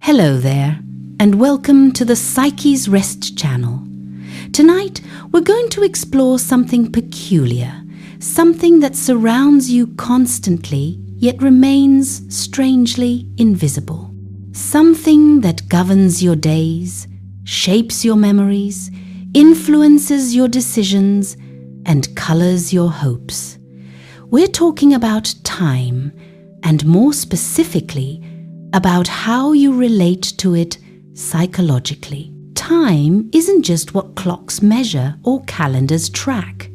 Hello there, and welcome to the Psyche's Rest channel. Tonight, we're going to explore something peculiar, something that surrounds you constantly, yet remains strangely invisible. Something that governs your days, shapes your memories, influences your decisions, and colors your hopes. We're talking about time, and more specifically, about how you relate to it psychologically. Time isn't just what clocks measure or calendars track.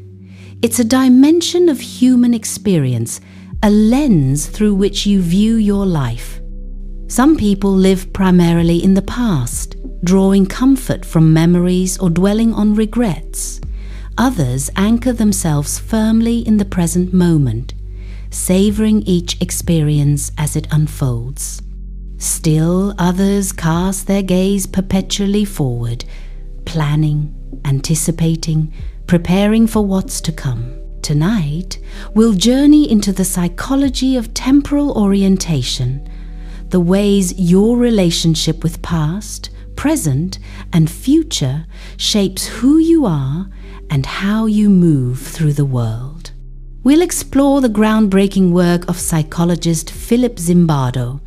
It's a dimension of human experience, a lens through which you view your life. Some people live primarily in the past, drawing comfort from memories or dwelling on regrets. Others anchor themselves firmly in the present moment, savoring each experience as it unfolds. Still others cast their gaze perpetually forward, planning, anticipating, preparing for what's to come. Tonight, we'll journey into the psychology of temporal orientation, the ways your relationship with past, present, and future shapes who you are and how you move through the world. We'll explore the groundbreaking work of psychologist Philip Zimbardo,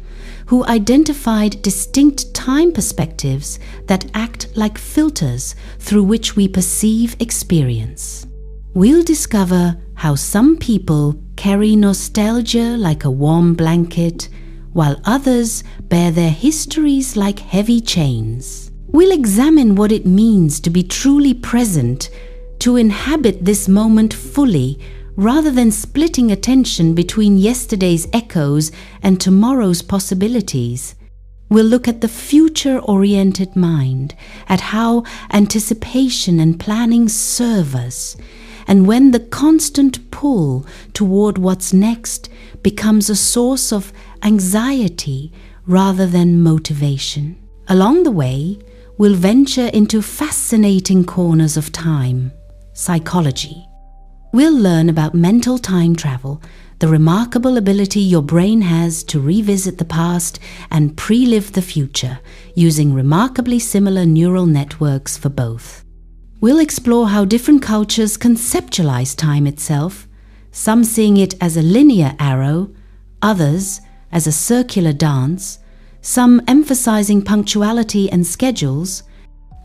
who identified distinct time perspectives that act like filters through which we perceive experience. We'll discover how some people carry nostalgia like a warm blanket, while others bear their histories like heavy chains. We'll examine what it means to be truly present, to inhabit this moment fully, rather than splitting attention between yesterday's echoes and tomorrow's possibilities. We'll look at the future-oriented mind, at how anticipation and planning serve us, and when the constant pull toward what's next becomes a source of anxiety rather than motivation. Along the way, we'll venture into fascinating corners of time, psychology. We'll learn about mental time travel, the remarkable ability your brain has to revisit the past and pre-live the future, using remarkably similar neural networks for both. We'll explore how different cultures conceptualize time itself, some seeing it as a linear arrow, others as a circular dance, some emphasizing punctuality and schedules,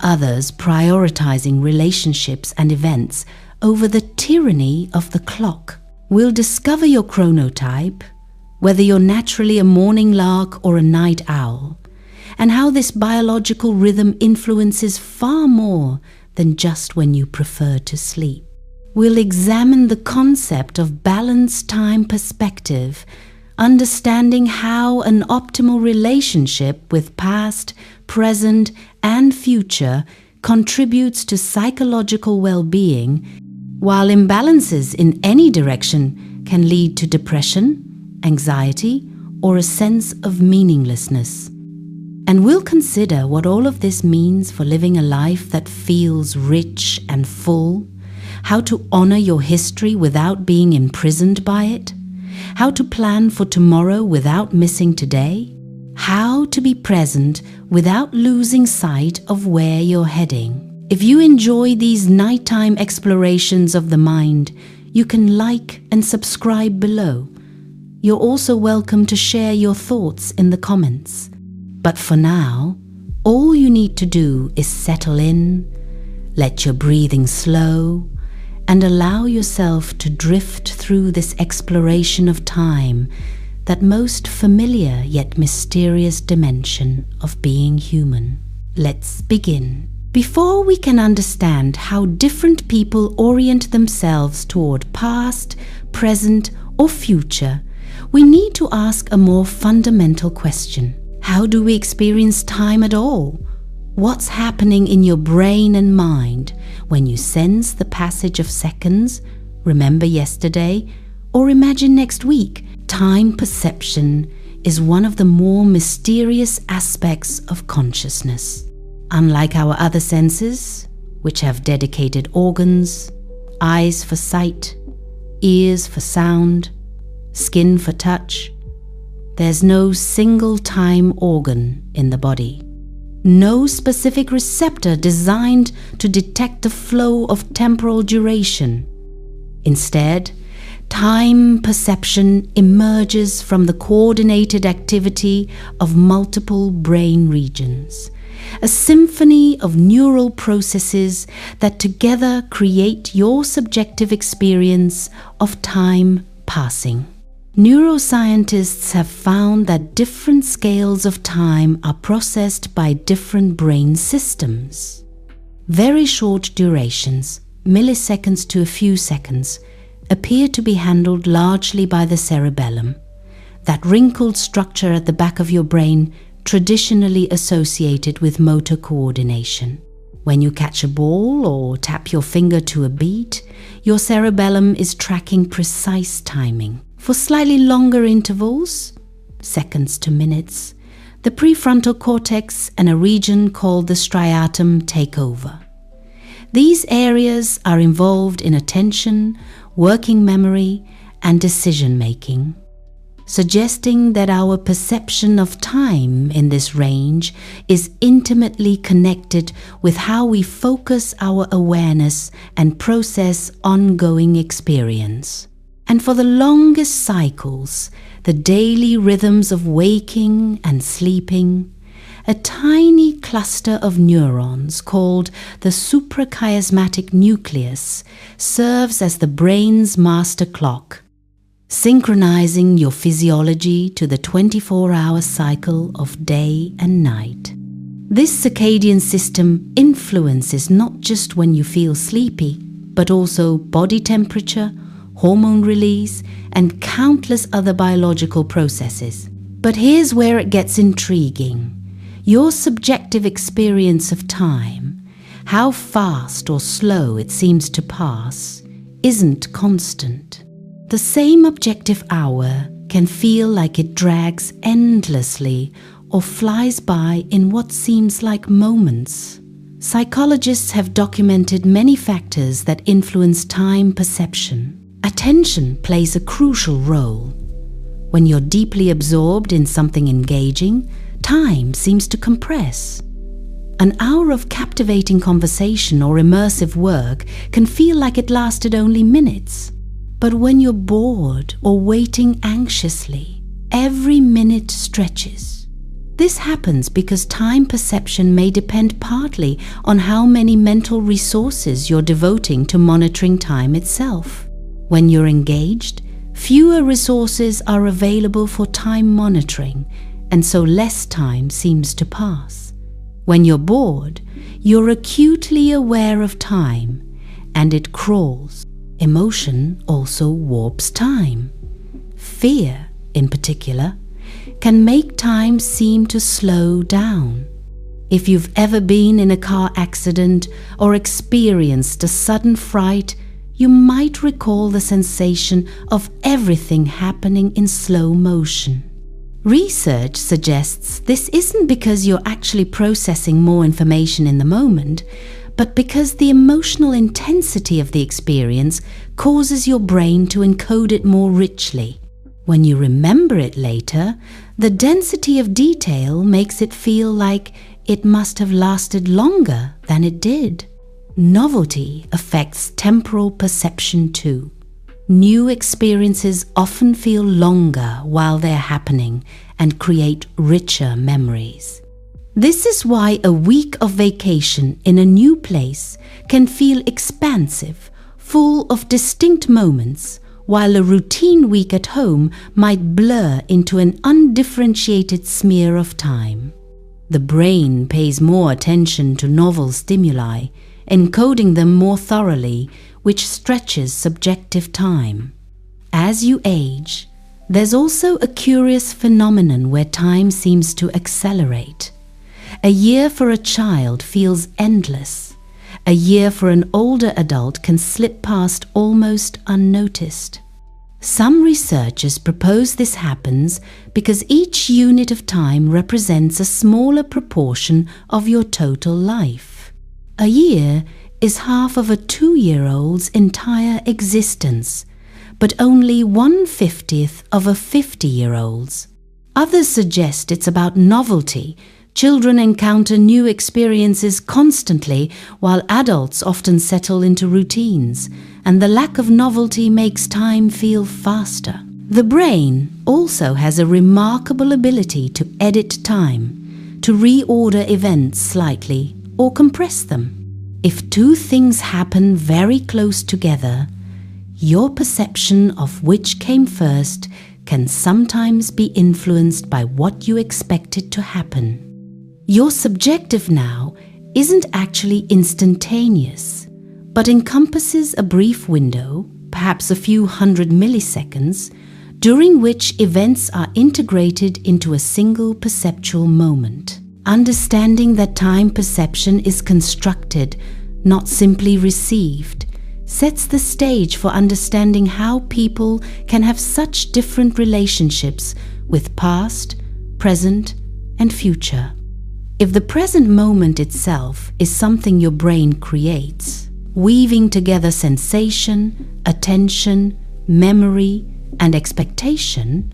others prioritizing relationships and events over the tyranny of the clock. We'll discover your chronotype, whether you're naturally a morning lark or a night owl, and how this biological rhythm influences far more than just when you prefer to sleep. We'll examine the concept of balanced time perspective, understanding how an optimal relationship with past, present, and future contributes to psychological well-being, while imbalances in any direction can lead to depression, anxiety, or a sense of meaninglessness. And we'll consider what all of this means for living a life that feels rich and full, how to honor your history without being imprisoned by it, how to plan for tomorrow without missing today, how to be present without losing sight of where you're heading. If you enjoy these nighttime explorations of the mind, you can like and subscribe below. You're also welcome to share your thoughts in the comments. But for now, all you need to do is settle in, let your breathing slow, and allow yourself to drift through this exploration of time, that most familiar yet mysterious dimension of being human. Let's begin. Before we can understand how different people orient themselves toward past, present, or future, we need to ask a more fundamental question. How do we experience time at all? What's happening in your brain and mind when you sense the passage of seconds, remember yesterday, or imagine next week? Time perception is one of the more mysterious aspects of consciousness. Unlike our other senses, which have dedicated organs, eyes for sight, ears for sound, skin for touch, There's no single time organ in the body. No specific receptor designed to detect the flow of temporal duration. Instead, time perception emerges from the coordinated activity of multiple brain regions, a symphony of neural processes that together create your subjective experience of time passing. Neuroscientists have found that different scales of time are processed by different brain systems. Very short durations, milliseconds to a few seconds, appear to be handled largely by the cerebellum, that wrinkled structure at the back of your brain traditionally associated with motor coordination. When you catch a ball or tap your finger to a beat, your cerebellum is tracking precise timing. For slightly longer intervals, seconds to minutes, the prefrontal cortex and a region called the striatum take over. These areas are involved in attention, working memory, and decision-making, suggesting that our perception of time in this range is intimately connected with how we focus our awareness and process ongoing experience. And for the longest cycles, the daily rhythms of waking and sleeping, a tiny cluster of neurons called the suprachiasmatic nucleus serves as the brain's master clock, synchronizing your physiology to the 24-hour cycle of day and night. This circadian system influences not just when you feel sleepy, but also body temperature, hormone release, and countless other biological processes. But here's where it gets intriguing. Your subjective experience of time, how fast or slow it seems to pass, isn't constant. The same objective hour can feel like it drags endlessly or flies by in what seems like moments. Psychologists have documented many factors that influence time perception. Attention plays a crucial role. When you're deeply absorbed in something engaging, time seems to compress. An hour of captivating conversation or immersive work can feel like it lasted only minutes. But when you're bored or waiting anxiously, every minute stretches. This happens because time perception may depend partly on how many mental resources you're devoting to monitoring time itself. When you're engaged, fewer resources are available for time monitoring, and so less time seems to pass. When you're bored, you're acutely aware of time, and it crawls. Emotion also warps time. Fear, in particular, can make time seem to slow down. If you've ever been in a car accident or experienced a sudden fright, you might recall the sensation of everything happening in slow motion. Research suggests this isn't because you're actually processing more information in the moment, but because the emotional intensity of the experience causes your brain to encode it more richly. When you remember it later, the density of detail makes it feel like it must have lasted longer than it did. Novelty affects temporal perception too. New experiences often feel longer while they're happening and create richer memories. This is why a week of vacation in a new place can feel expansive, full of distinct moments, while a routine week at home might blur into an undifferentiated smear of time. The brain pays more attention to novel stimuli, encoding them more thoroughly, which stretches subjective time. As you age, there's also a curious phenomenon where time seems to accelerate. A year for a child feels endless. A year for an older adult can slip past almost unnoticed. Some researchers propose this happens because each unit of time represents a smaller proportion of your total life. A year is half of a 2-year-old's entire existence, but only 1/50 of a 50-year-old's. Others suggest it's about novelty. Children encounter new experiences constantly, while adults often settle into routines, and the lack of novelty makes time feel faster. The brain also has a remarkable ability to edit time, to reorder events slightly or compress them. If two things happen very close together, your perception of which came first can sometimes be influenced by what you expected to happen. Your subjective now isn't actually instantaneous, but encompasses a brief window, perhaps a few hundred milliseconds, during which events are integrated into a single perceptual moment. Understanding that time perception is constructed, not simply received, sets the stage for understanding how people can have such different relationships with past, present, and future. If the present moment itself is something your brain creates, weaving together sensation, attention, memory, and expectation,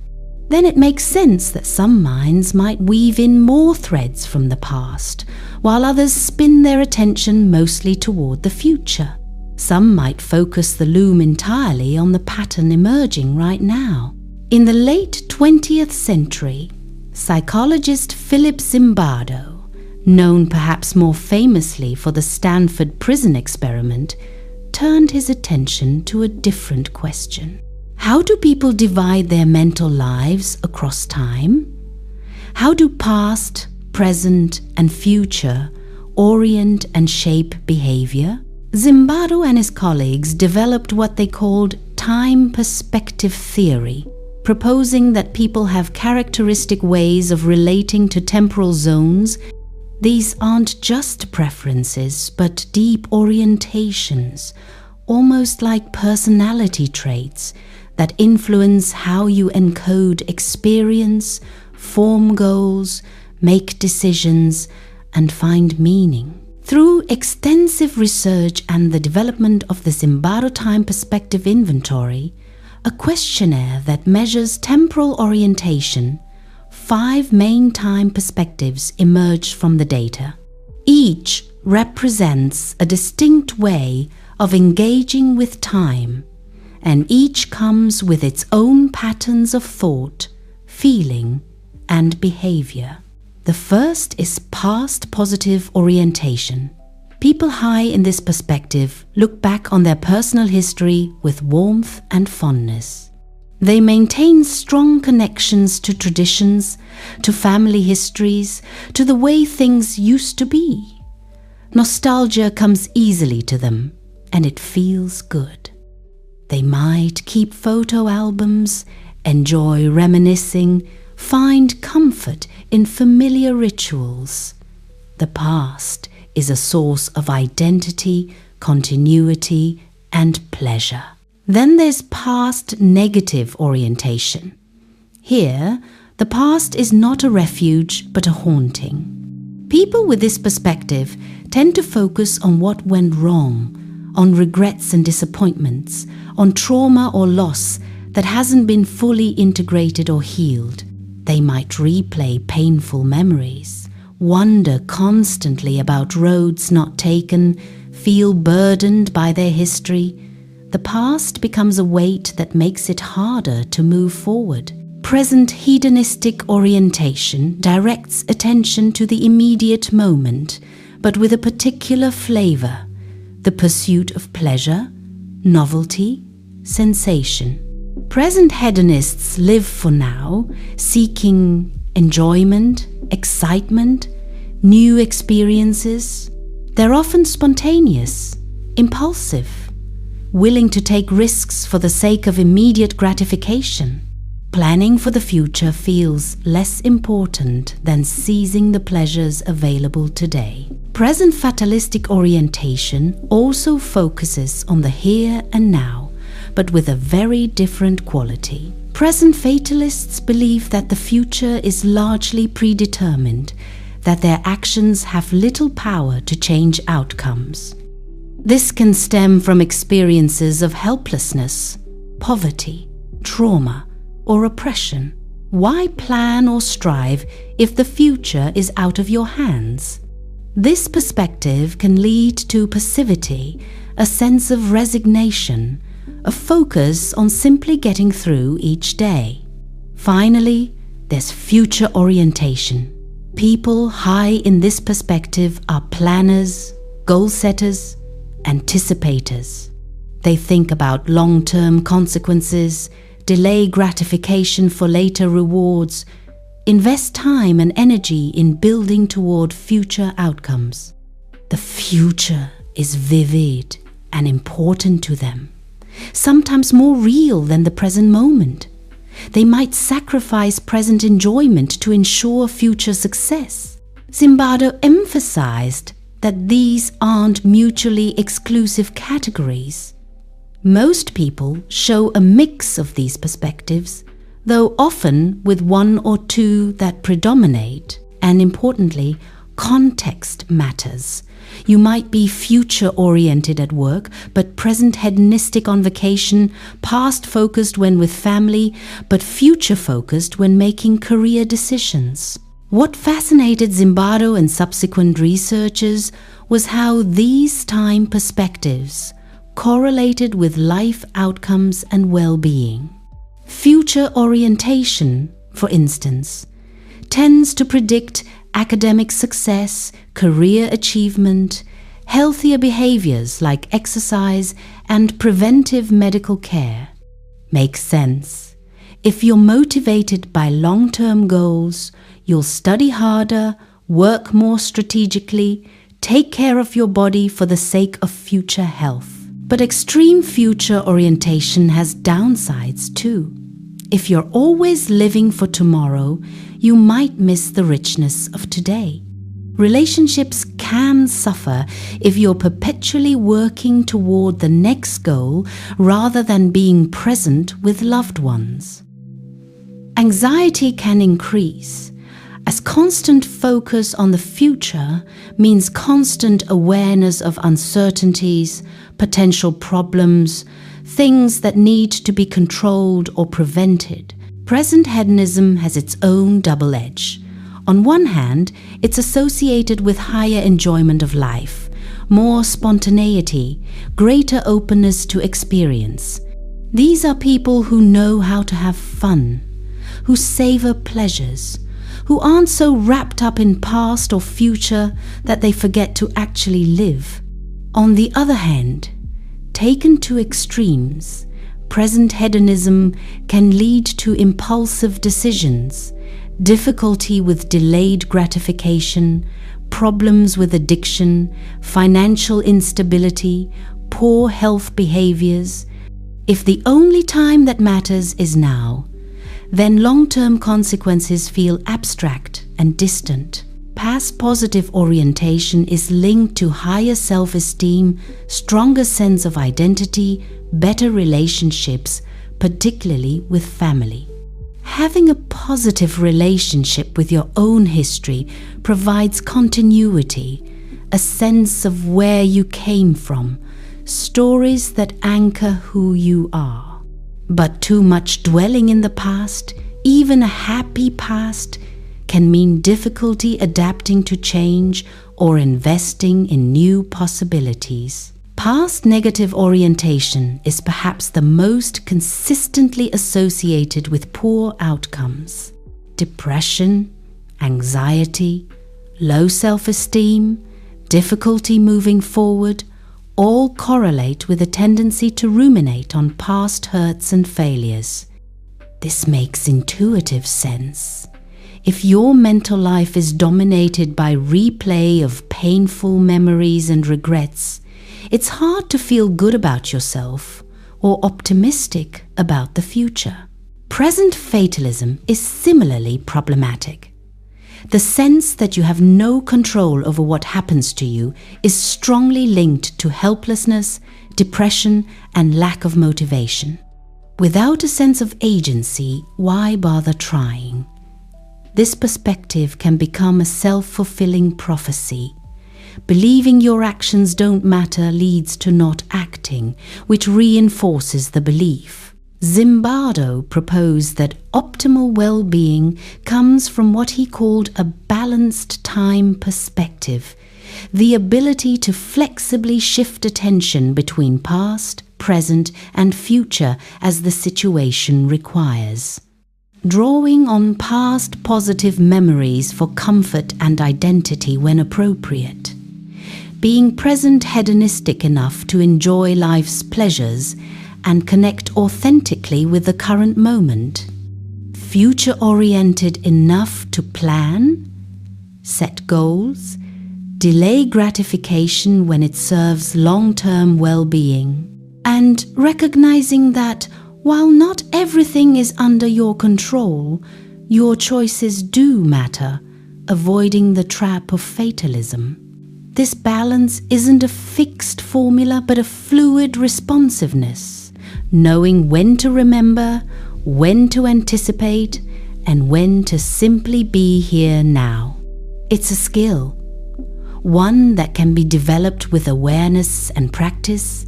then it makes sense that some minds might weave in more threads from the past, while others spin their attention mostly toward the future. Some might focus the loom entirely on the pattern emerging right now. In the late 20th century, psychologist Philip Zimbardo, known perhaps more famously for the Stanford prison experiment, turned his attention to a different question. How do people divide their mental lives across time? How do past, present, and future orient and shape behavior? Zimbardo and his colleagues developed what they called time perspective theory, proposing that people have characteristic ways of relating to temporal zones. These aren't just preferences, but deep orientations, almost like personality traits that influence how you encode experience, form goals, make decisions, and find meaning. Through extensive research and the development of the Zimbardo Time Perspective Inventory, a questionnaire that measures temporal orientation, 5 main time perspectives emerged from the data. Each represents a distinct way of engaging with time, and each comes with its own patterns of thought, feeling, and behavior. The first is past positive orientation. People high in this perspective look back on their personal history with warmth and fondness. They maintain strong connections to traditions, to family histories, to the way things used to be. Nostalgia comes easily to them, and it feels good. They might keep photo albums, enjoy reminiscing, find comfort in familiar rituals. The past is a source of identity, continuity, and pleasure. Then there's past negative orientation. Here, the past is not a refuge but a haunting. People with this perspective tend to focus on what went wrong, on regrets and disappointments, on trauma or loss that hasn't been fully integrated or healed. They might replay painful memories, wonder constantly about roads not taken, feel burdened by their history. The past becomes a weight that makes it harder to move forward. Present hedonistic orientation directs attention to the immediate moment, but with a particular flavor: the pursuit of pleasure, novelty, sensation. Present hedonists live for now, seeking enjoyment, excitement, new experiences. They're often spontaneous, impulsive, willing to take risks for the sake of immediate gratification. Planning for the future feels less important than seizing the pleasures available today. Present fatalistic orientation also focuses on the here and now, but with a very different quality. Present fatalists believe that the future is largely predetermined, that their actions have little power to change outcomes. This can stem from experiences of helplessness, poverty, trauma, or oppression. Why plan or strive if the future is out of your hands? This perspective can lead to passivity, a sense of resignation, a focus on simply getting through each day. Finally, there's future orientation. People high in this perspective are planners, goal setters, anticipators. They think about long-term consequences, delay gratification for later rewards, invest time and energy in building toward future outcomes. The future is vivid and important to them, sometimes more real than the present moment. They might sacrifice present enjoyment to ensure future success. Zimbardo emphasized that these aren't mutually exclusive categories. Most people show a mix of these perspectives, though often with one or two that predominate, and importantly, context matters. You might be future-oriented at work, but present hedonistic on vacation, past-focused when with family, but future-focused when making career decisions. What fascinated Zimbardo and subsequent researchers was how these time perspectives correlated with life outcomes and well-being. Future orientation, for instance, tends to predict academic success, career achievement, healthier behaviors like exercise and preventive medical care. Makes sense. If you're motivated by long-term goals, you'll study harder, work more strategically, take care of your body for the sake of future health. But extreme future orientation has downsides too. If you're always living for tomorrow, you might miss the richness of today. Relationships can suffer if you're perpetually working toward the next goal rather than being present with loved ones. Anxiety can increase, as constant focus on the future means constant awareness of uncertainties, potential problems, things that need to be controlled or prevented. Present hedonism has its own double edge. On one hand, it's associated with higher enjoyment of life, more spontaneity, greater openness to experience. These are people who know how to have fun, who savor pleasures, who aren't so wrapped up in past or future that they forget to actually live. On the other hand, taken to extremes, present hedonism can lead to impulsive decisions, difficulty with delayed gratification, problems with addiction, financial instability, poor health behaviors. If the only time that matters is now, then long-term consequences feel abstract and distant. Past positive orientation is linked to higher self-esteem, stronger sense of identity, better relationships, particularly with family. Having a positive relationship with your own history provides continuity, a sense of where you came from, stories that anchor who you are. But too much dwelling in the past, even a happy past, can mean difficulty adapting to change or investing in new possibilities. Past negative orientation is perhaps the most consistently associated with poor outcomes. Depression, anxiety, low self-esteem, difficulty moving forward, all correlate with a tendency to ruminate on past hurts and failures. This makes intuitive sense. If your mental life is dominated by replay of painful memories and regrets, it's hard to feel good about yourself or optimistic about the future. Present fatalism is similarly problematic. The sense that you have no control over what happens to you is strongly linked to helplessness, depression, and lack of motivation. Without a sense of agency, why bother trying? This perspective can become a self-fulfilling prophecy. Believing your actions don't matter leads to not acting, which reinforces the belief. Zimbardo proposed that optimal well-being comes from what he called a balanced time perspective, the ability to flexibly shift attention between past, present, and future as the situation requires. Drawing on past positive memories for comfort and identity when appropriate. Being present hedonistic enough to enjoy life's pleasures and connect authentically with the current moment. Future-oriented enough to plan, set goals, delay gratification when it serves long-term well-being, and recognizing that while not everything is under your control, your choices do matter, avoiding the trap of fatalism. This balance isn't a fixed formula but a fluid responsiveness, knowing when to remember, when to anticipate, and when to simply be here now. It's a skill, one that can be developed with awareness and practice,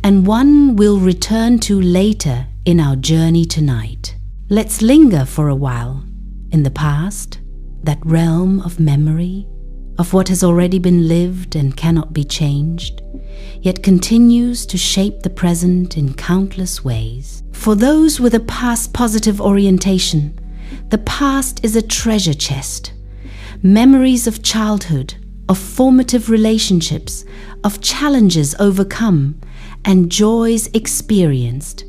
and one we'll return to later in our journey tonight. Let's linger for a while in the past, that realm of memory, of what has already been lived and cannot be changed, yet continues to shape the present in countless ways. For those with a past positive orientation, the past is a treasure chest. Memories of childhood, of formative relationships, of challenges overcome, and joys experienced.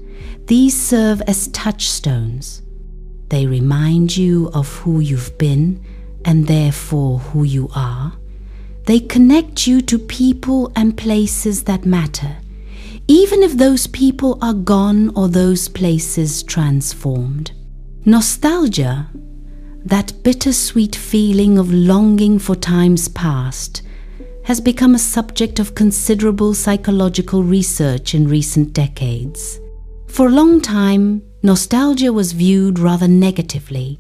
These serve as touchstones. They remind you of who you've been and therefore who you are. They connect you to people and places that matter, even if those people are gone or those places transformed. Nostalgia, that bittersweet feeling of longing for times past, has become a subject of considerable psychological research in recent decades. For a long time, nostalgia was viewed rather negatively,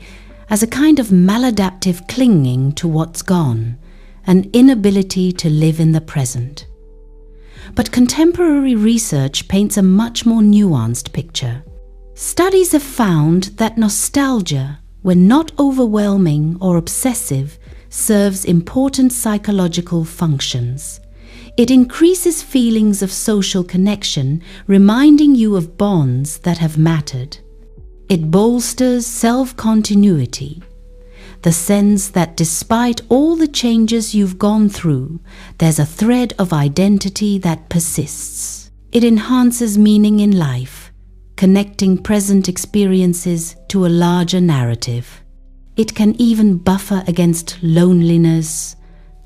as a kind of maladaptive clinging to what's gone, an inability to live in the present. But contemporary research paints a much more nuanced picture. Studies have found that nostalgia, when not overwhelming or obsessive, serves important psychological functions. It increases feelings of social connection, reminding you of bonds that have mattered. It bolsters self-continuity, the sense that despite all the changes you've gone through, there's a thread of identity that persists. It enhances meaning in life, connecting present experiences to a larger narrative. It can even buffer against loneliness,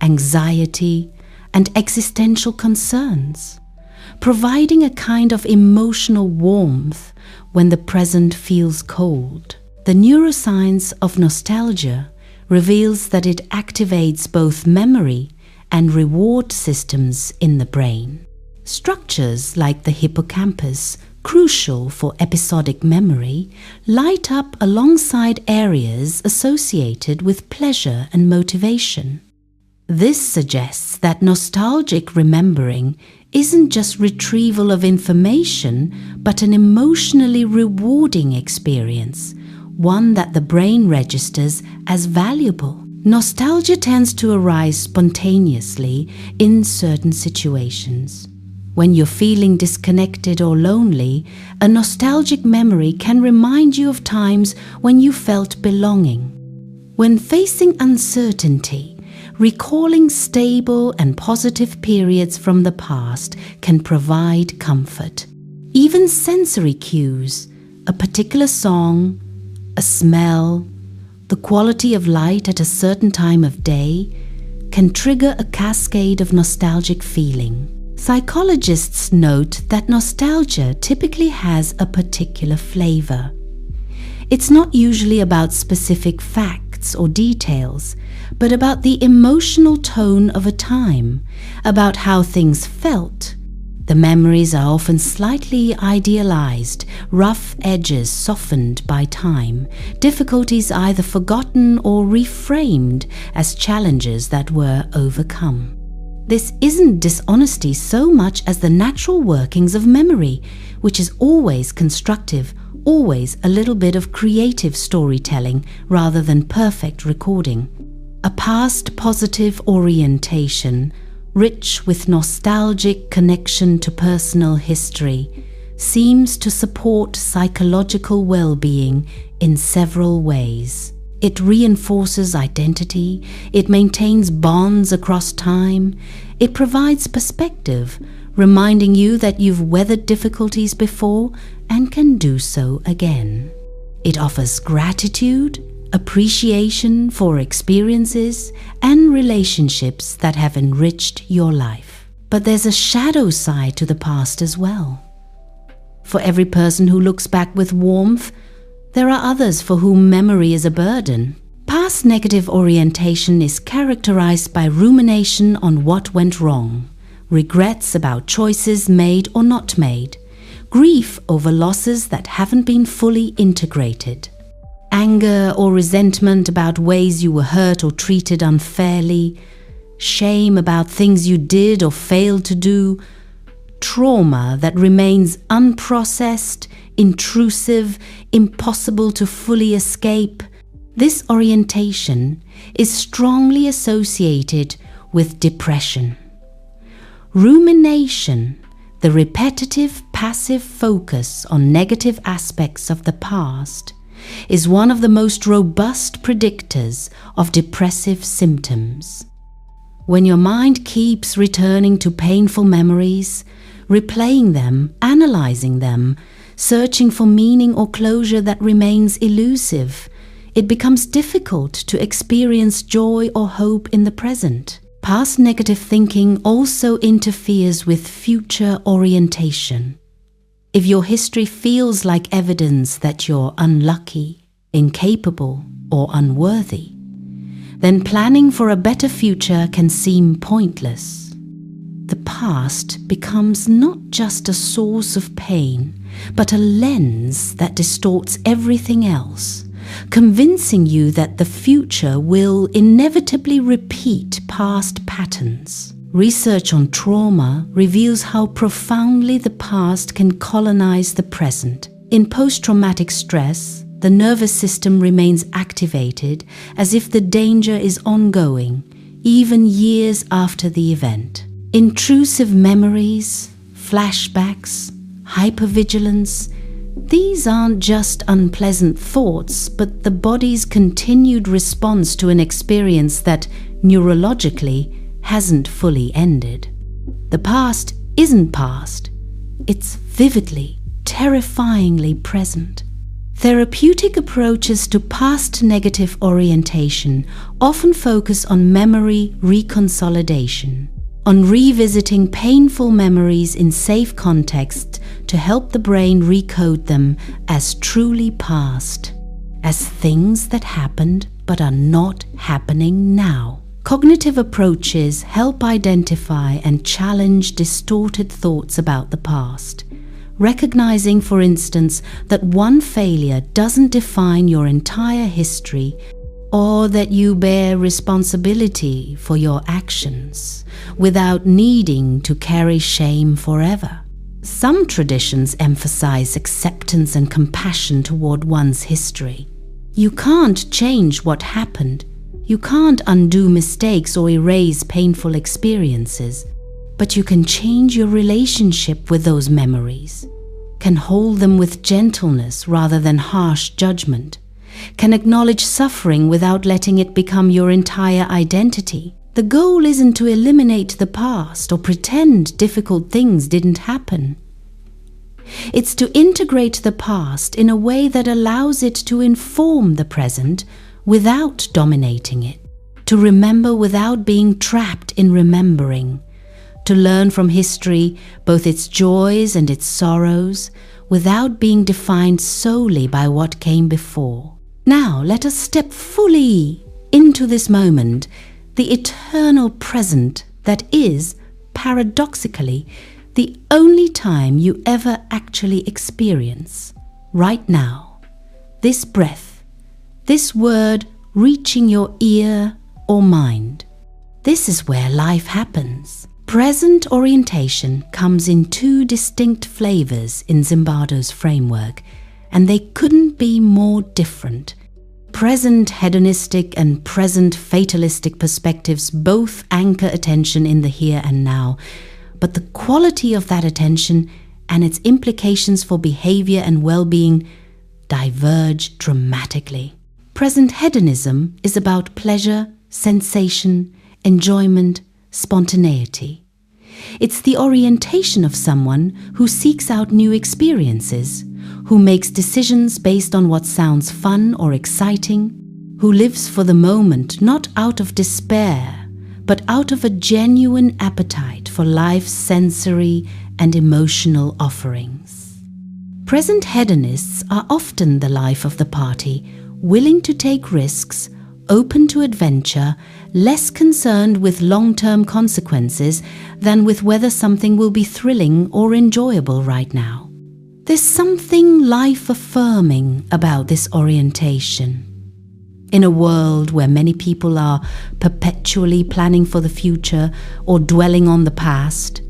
anxiety, and existential concerns, providing a kind of emotional warmth when the present feels cold. The neuroscience of nostalgia reveals that it activates both memory and reward systems in the brain. Structures like the hippocampus, crucial for episodic memory, light up alongside areas associated with pleasure and motivation. This suggests that nostalgic remembering isn't just retrieval of information, but an emotionally rewarding experience, one that the brain registers as valuable. Nostalgia tends to arise spontaneously in certain situations. When you're feeling disconnected or lonely, a nostalgic memory can remind you of times when you felt belonging. When facing uncertainty, recalling stable and positive periods from the past can provide comfort. Even sensory cues, a particular song, a smell, the quality of light at a certain time of day, can trigger a cascade of nostalgic feeling. Psychologists note that nostalgia typically has a particular flavor. It's not usually about specific facts or details, but about the emotional tone of a time, about how things felt. The memories are often slightly idealized, rough edges softened by time, difficulties either forgotten or reframed as challenges that were overcome. This isn't dishonesty so much as the natural workings of memory, which is always constructive, always a little bit of creative storytelling rather than perfect recording. A past positive orientation, rich with nostalgic connection to personal history, seems to support psychological well-being in several ways. It reinforces identity, it maintains bonds across time, it provides perspective, reminding you that you've weathered difficulties before and can do so again. It offers gratitude, appreciation for experiences and relationships that have enriched your life. But there's a shadow side to the past as well. For every person who looks back with warmth, there are others for whom memory is a burden. Past negative orientation is characterized by rumination on what went wrong, regrets about choices made or not made, grief over losses that haven't been fully integrated, anger or resentment about ways you were hurt or treated unfairly, shame about things you did or failed to do, trauma that remains unprocessed, intrusive, impossible to fully escape. This orientation is strongly associated with depression. Rumination, the repetitive, passive focus on negative aspects of the past, is one of the most robust predictors of depressive symptoms. When your mind keeps returning to painful memories, replaying them, analyzing them, searching for meaning or closure that remains elusive, it becomes difficult to experience joy or hope in the present. Past negative thinking also interferes with future orientation. If your history feels like evidence that you're unlucky, incapable, or unworthy, then planning for a better future can seem pointless. The past becomes not just a source of pain, but a lens that distorts everything else, convincing you that the future will inevitably repeat past patterns. Research on trauma reveals how profoundly the past can colonize the present. In post-traumatic stress, the nervous system remains activated as if the danger is ongoing, even years after the event. Intrusive memories, flashbacks, hypervigilance, these aren't just unpleasant thoughts, but the body's continued response to an experience that neurologically hasn't fully ended. The past isn't past, it's vividly, terrifyingly present. Therapeutic approaches to past negative orientation often focus on memory reconsolidation, on revisiting painful memories in safe context to help the brain recode them as truly past, as things that happened but are not happening now. Cognitive approaches help identify and challenge distorted thoughts about the past, recognizing, for instance, that one failure doesn't define your entire history, or that you bear responsibility for your actions without needing to carry shame forever. Some traditions emphasize acceptance and compassion toward one's history. You can't change what happened. You can't undo mistakes or erase painful experiences, but you can change your relationship with those memories, can hold them with gentleness rather than harsh judgment, can acknowledge suffering without letting it become your entire identity. The goal isn't to eliminate the past or pretend difficult things didn't happen. It's to integrate the past in a way that allows it to inform the present without dominating it, to remember without being trapped in remembering, to learn from history, both its joys and its sorrows, without being defined solely by what came before. Now let us step fully into this moment, the eternal present that is, paradoxically, the only time you ever actually experience. Right now, this breath, this word reaching your ear or mind. This is where life happens. Present orientation comes in two distinct flavors in Zimbardo's framework, and they couldn't be more different. Present hedonistic and present fatalistic perspectives both anchor attention in the here and now, but the quality of that attention and its implications for behavior and well-being diverge dramatically. Present hedonism is about pleasure, sensation, enjoyment, spontaneity. It's the orientation of someone who seeks out new experiences, who makes decisions based on what sounds fun or exciting, who lives for the moment not out of despair, but out of a genuine appetite for life's sensory and emotional offerings. Present hedonists are often the life of the party, willing to take risks, open to adventure, less concerned with long-term consequences than with whether something will be thrilling or enjoyable right now. There's something life-affirming about this orientation. In a world where many people are perpetually planning for the future or dwelling on the past,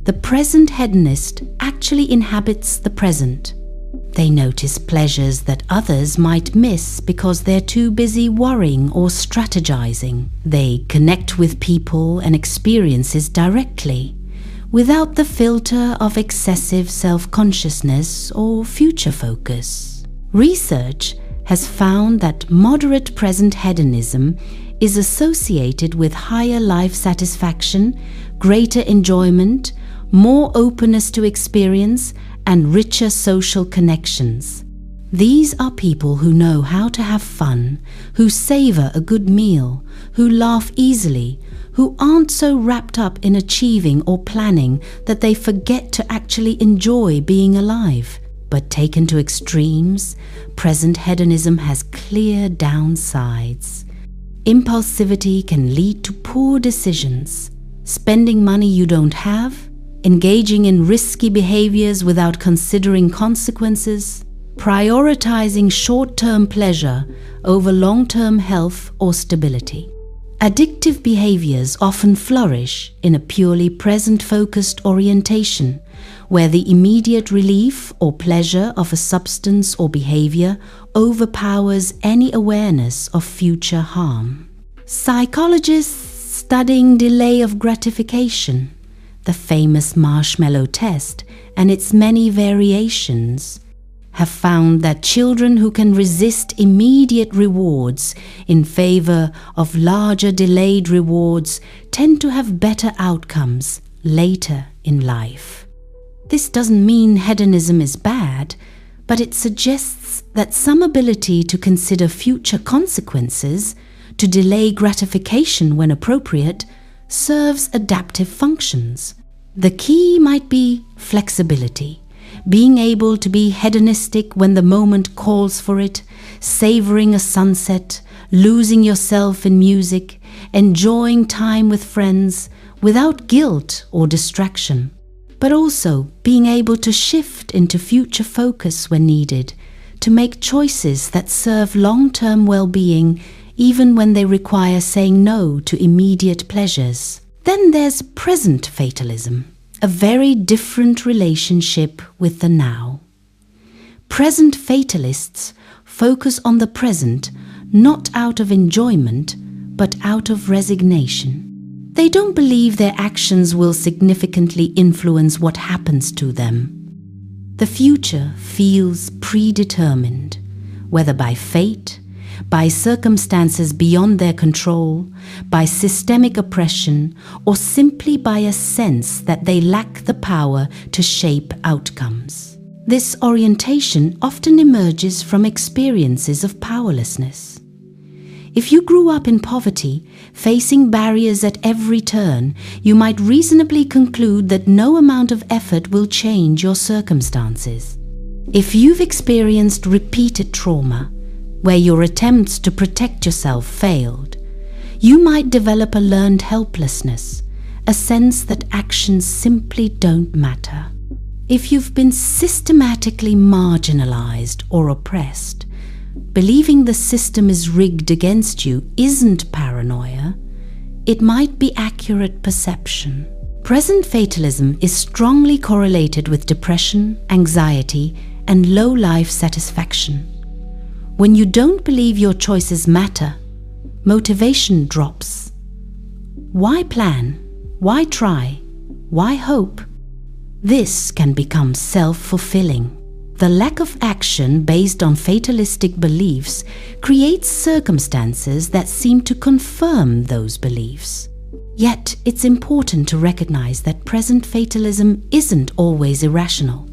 the present hedonist actually inhabits the present. They notice pleasures that others might miss because they're too busy worrying or strategizing. They connect with people and experiences directly, without the filter of excessive self-consciousness or future focus. Research has found that moderate present hedonism is associated with higher life satisfaction, greater enjoyment, more openness to experience, and richer social connections. These are people who know how to have fun, who savor a good meal, who laugh easily, who aren't so wrapped up in achieving or planning that they forget to actually enjoy being alive. But taken to extremes, present hedonism has clear downsides. Impulsivity can lead to poor decisions, spending money you don't have, engaging in risky behaviors without considering consequences, prioritizing short-term pleasure over long-term health or stability. Addictive behaviors often flourish in a purely present-focused orientation, where the immediate relief or pleasure of a substance or behavior overpowers any awareness of future harm. Psychologists studying delay of gratification, the famous marshmallow test and its many variations, have found that children who can resist immediate rewards in favor of larger delayed rewards tend to have better outcomes later in life. This doesn't mean hedonism is bad, but it suggests that some ability to consider future consequences, to delay gratification when appropriate, serves adaptive functions. The key might be flexibility, being able to be hedonistic when the moment calls for it, savoring a sunset, losing yourself in music, enjoying time with friends without guilt or distraction, but also being able to shift into future focus when needed, to make choices that serve long-term well-being even when they require saying no to immediate pleasures. Then there's present fatalism, a very different relationship with the now. Present fatalists focus on the present not out of enjoyment, but out of resignation. They don't believe their actions will significantly influence what happens to them. The future feels predetermined, whether by fate, by circumstances beyond their control, by systemic oppression, or simply by a sense that they lack the power to shape outcomes. This orientation often emerges from experiences of powerlessness. If you grew up in poverty, facing barriers at every turn, you might reasonably conclude that no amount of effort will change your circumstances. If you've experienced repeated trauma, where your attempts to protect yourself failed, you might develop a learned helplessness, a sense that actions simply don't matter. If you've been systematically marginalized or oppressed, believing the system is rigged against you isn't paranoia, it might be accurate perception. Present fatalism is strongly correlated with depression, anxiety, and low life satisfaction. When you don't believe your choices matter, motivation drops. Why plan? Why try? Why hope? This can become self-fulfilling. The lack of action based on fatalistic beliefs creates circumstances that seem to confirm those beliefs. Yet, it's important to recognize that present fatalism isn't always irrational.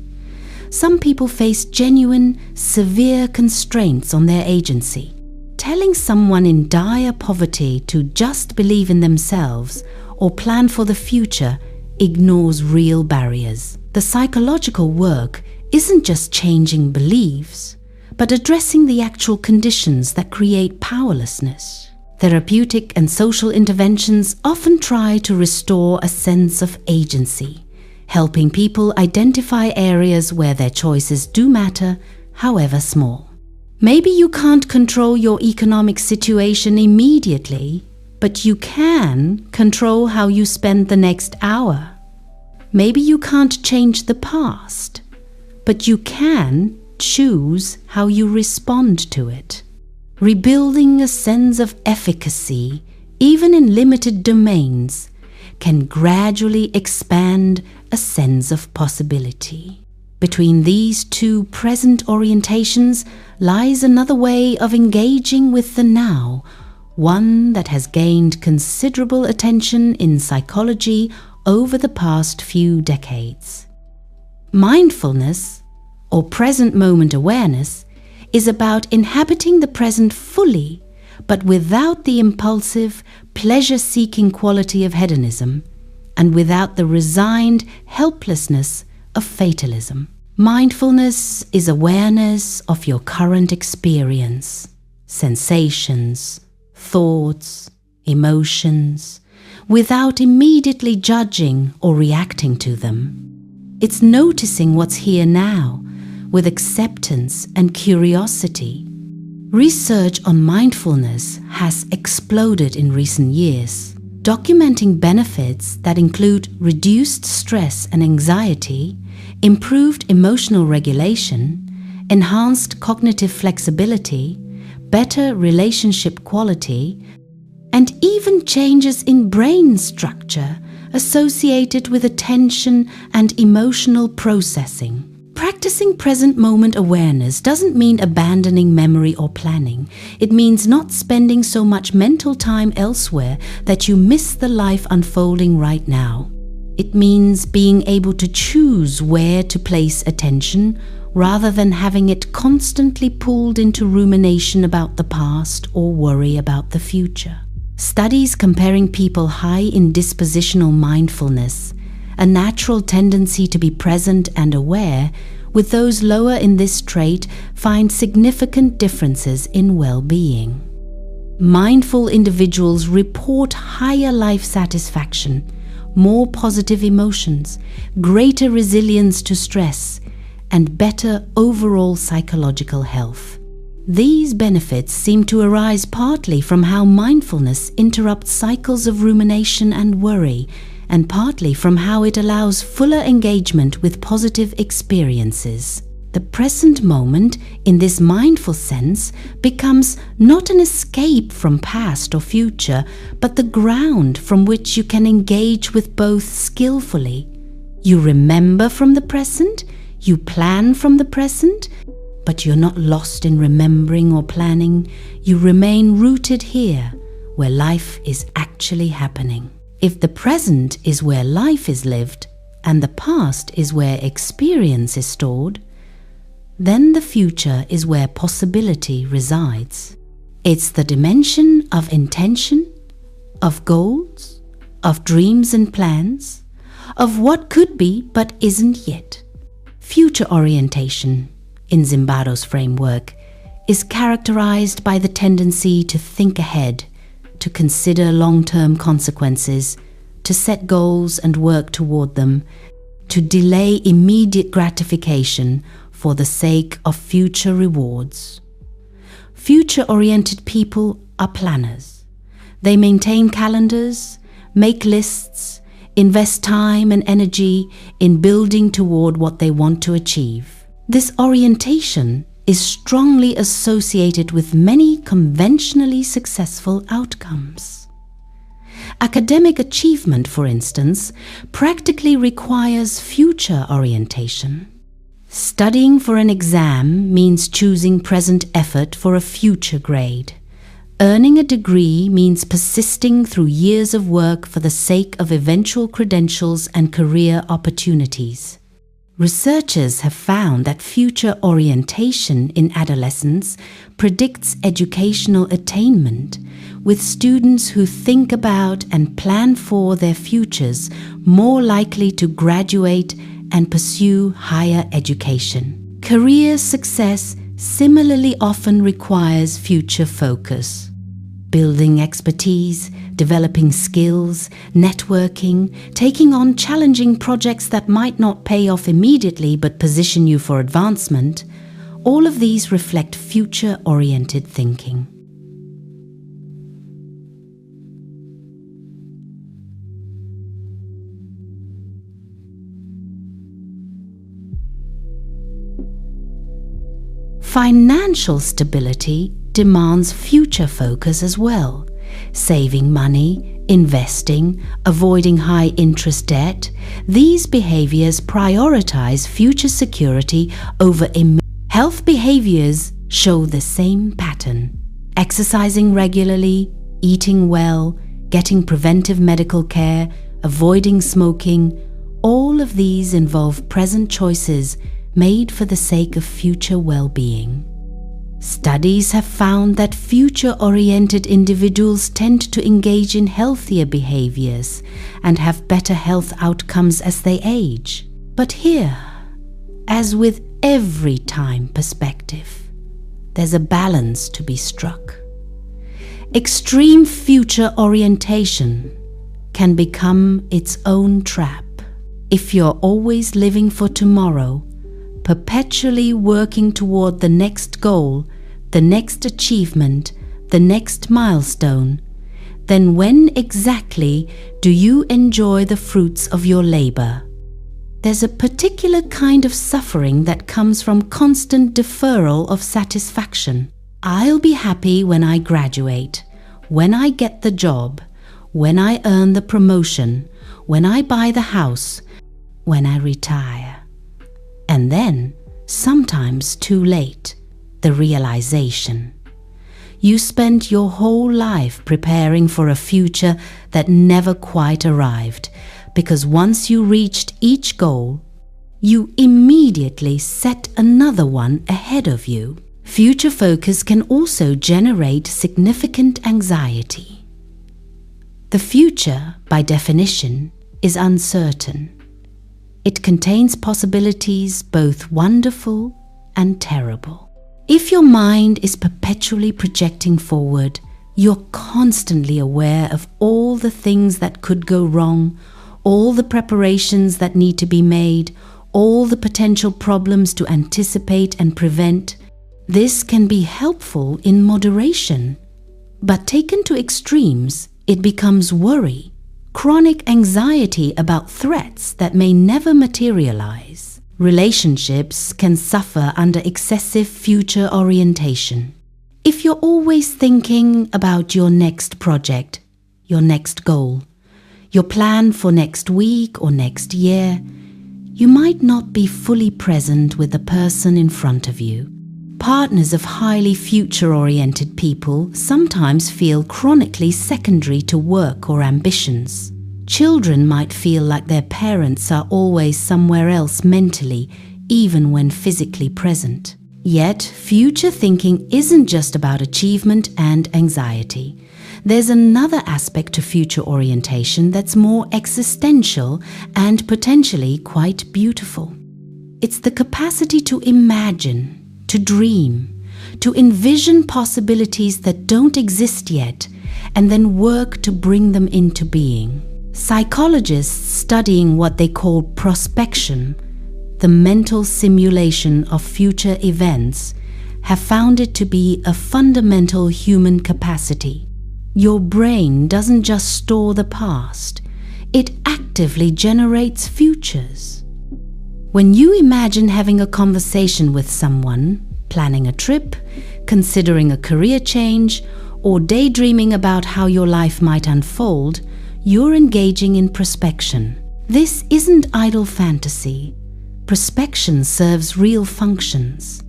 Some people face genuine, severe constraints on their agency. Telling someone in dire poverty to just believe in themselves or plan for the future ignores real barriers. The psychological work isn't just changing beliefs, but addressing the actual conditions that create powerlessness. Therapeutic and social interventions often try to restore a sense of agency, helping people identify areas where their choices do matter, however small. Maybe you can't control your economic situation immediately, but you can control how you spend the next hour. Maybe you can't change the past, but you can choose how you respond to it. Rebuilding a sense of efficacy, even in limited domains, can gradually expand a sense of possibility. Between these two present orientations lies another way of engaging with the now, one that has gained considerable attention in psychology over the past few decades. Mindfulness, or present moment awareness, is about inhabiting the present fully, but without the impulsive, pleasure-seeking quality of hedonism, and without the resigned helplessness of fatalism. Mindfulness is awareness of your current experience, sensations, thoughts, emotions, without immediately judging or reacting to them. It's noticing what's here now, with acceptance and curiosity. Research on mindfulness has exploded in recent years, documenting benefits that include reduced stress and anxiety, improved emotional regulation, enhanced cognitive flexibility, better relationship quality, and even changes in brain structure associated with attention and emotional processing. Practicing present moment awareness doesn't mean abandoning memory or planning. It means not spending so much mental time elsewhere that you miss the life unfolding right now. It means being able to choose where to place attention rather than having it constantly pulled into rumination about the past or worry about the future. Studies comparing people high in dispositional mindfulness, a natural tendency to be present and aware, with those lower in this trait find significant differences in well-being. Mindful individuals report higher life satisfaction, more positive emotions, greater resilience to stress, and better overall psychological health. These benefits seem to arise partly from how mindfulness interrupts cycles of rumination and worry, and partly from how it allows fuller engagement with positive experiences. The present moment, in this mindful sense, becomes not an escape from past or future, but the ground from which you can engage with both skillfully. You remember from the present, you plan from the present, but you're not lost in remembering or planning. You remain rooted here, where life is actually happening. If the present is where life is lived, and the past is where experience is stored, then the future is where possibility resides. It's the dimension of intention, of goals, of dreams and plans, of what could be but isn't yet. Future orientation, in Zimbardo's framework, is characterized by the tendency to think ahead, to consider long-term consequences, to set goals and work toward them, to delay immediate gratification for the sake of future rewards. Future-oriented people are planners. They maintain calendars, make lists, invest time and energy in building toward what they want to achieve. This orientation is strongly associated with many conventionally successful outcomes. Academic achievement, for instance, practically requires future orientation. Studying for an exam means choosing present effort for a future grade. Earning a degree means persisting through years of work for the sake of eventual credentials and career opportunities. Researchers have found that future orientation in adolescence predicts educational attainment, with students who think about and plan for their futures more likely to graduate and pursue higher education. Career success similarly often requires future focus. Building expertise, developing skills, networking, taking on challenging projects that might not pay off immediately but position you for advancement, all of these reflect future-oriented thinking. Financial stability demands future focus as well. Saving money, investing, avoiding high-interest debt, these behaviors prioritize future security over health behaviors show the same pattern. Exercising regularly, eating well, getting preventive medical care, avoiding smoking, all of these involve present choices made for the sake of future well-being. Studies have found that future-oriented individuals tend to engage in healthier behaviors and have better health outcomes as they age. But here, as with every time perspective, there's a balance to be struck. Extreme future orientation can become its own trap. If you're always living for tomorrow, perpetually working toward the next goal, the next achievement, the next milestone, then when exactly do you enjoy the fruits of your labor? There's a particular kind of suffering that comes from constant deferral of satisfaction. I'll be happy when I graduate, when I get the job, when I earn the promotion, when I buy the house, when I retire. And then, sometimes too late, the realization. You spent your whole life preparing for a future that never quite arrived, because once you reached each goal, you immediately set another one ahead of you. Future focus can also generate significant anxiety. The future, by definition, is uncertain. It contains possibilities both wonderful and terrible. If your mind is perpetually projecting forward, you're constantly aware of all the things that could go wrong, all the preparations that need to be made, all the potential problems to anticipate and prevent. This can be helpful in moderation, but taken to extremes, it becomes worry. Chronic anxiety about threats that may never materialize. Relationships can suffer under excessive future orientation. If you're always thinking about your next project, your next goal, your plan for next week or next year, you might not be fully present with the person in front of you. Partners of highly future-oriented people sometimes feel chronically secondary to work or ambitions. Children might feel like their parents are always somewhere else mentally, even when physically present. Yet, future thinking isn't just about achievement and anxiety. There's another aspect to future orientation that's more existential and potentially quite beautiful. It's the capacity to imagine, to dream, to envision possibilities that don't exist yet, and then work to bring them into being. Psychologists studying what they call prospection, the mental simulation of future events, have found it to be a fundamental human capacity. Your brain doesn't just store the past, it actively generates futures. When you imagine having a conversation with someone, planning a trip, considering a career change, or daydreaming about how your life might unfold, you're engaging in prospection. This isn't idle fantasy. Prospection serves real functions.